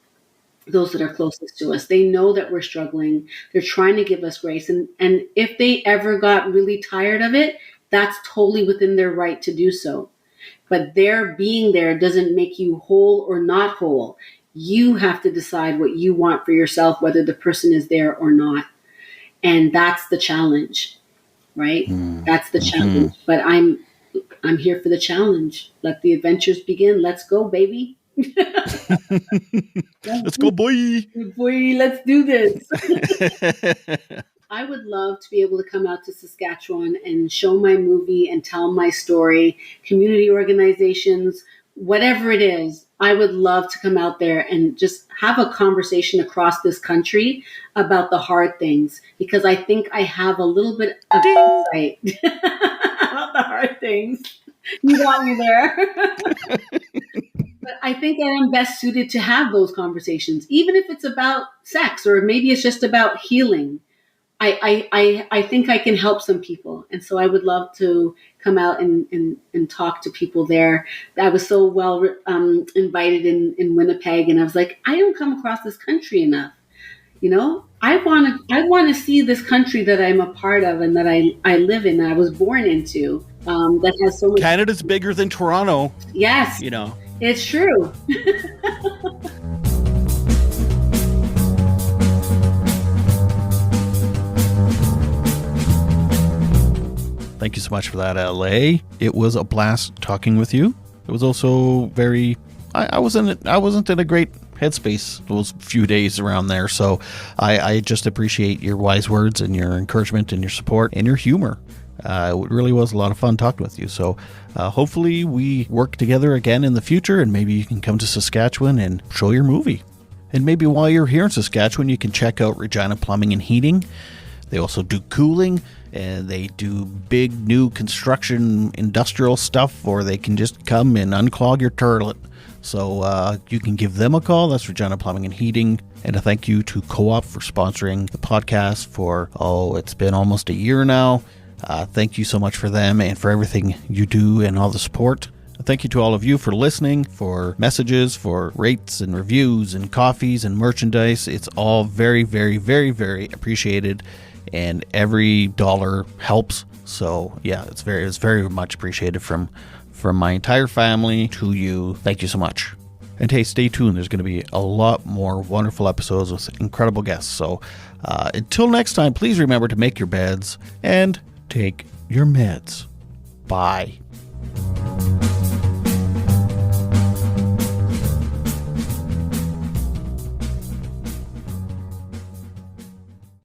Those that are closest to us, they know that we're struggling. They're trying to give us grace. And if they ever got really tired of it, that's totally within their right to do so. But their being there doesn't make you whole or not whole. You have to decide what you want for yourself, whether the person is there or not. And that's the challenge, right? That's the challenge. But I'm here for the challenge. Let the adventures begin. Let's go, baby. Let's go, boy. Boy, let's do this. I would love to be able to come out to Saskatchewan and show my movie and tell my story. Community organizations, whatever it is, I would love to come out there and just have a conversation across this country about the hard things, because I think I have a little bit of insight about the hard things. You got me there. But I think I am best suited to have those conversations, even if it's about sex or maybe it's just about healing. I think I can help some people. And so I would love to come out and talk to people there. I was so well invited in Winnipeg, and I was like, I don't come across this country enough. I want to see this country that I'm a part of and that I live in, that I was born into, that has so much. Canada's bigger than Toronto. Yes. It's true. Thank you so much for that, LA. It was a blast talking with you. It was also very. I wasn't in a great headspace those few days around there, so I just appreciate your wise words and your encouragement and your support and your humor. It really was a lot of fun talking with you. So hopefully we work together again in the future, and maybe you can come to Saskatchewan and show your movie. And maybe while you're here in Saskatchewan, you can check out Regina Plumbing and Heating. They also do cooling, and they do big new construction industrial stuff, or they can just come and unclog your toilet. So you can give them a call. That's Regina Plumbing and Heating. And a thank you to Co-op for sponsoring the podcast for, it's been almost a year now. Thank you so much for them and for everything you do and all the support. Thank you to all of you for listening, for messages, for rates and reviews and coffees and merchandise. It's all very, very, very, very appreciated, and every dollar helps. So yeah, it's very much appreciated from my entire family to you. Thank you so much. And hey, stay tuned. There's going to be a lot more wonderful episodes with incredible guests. So until next time, please remember to make your beds and take your meds. Bye.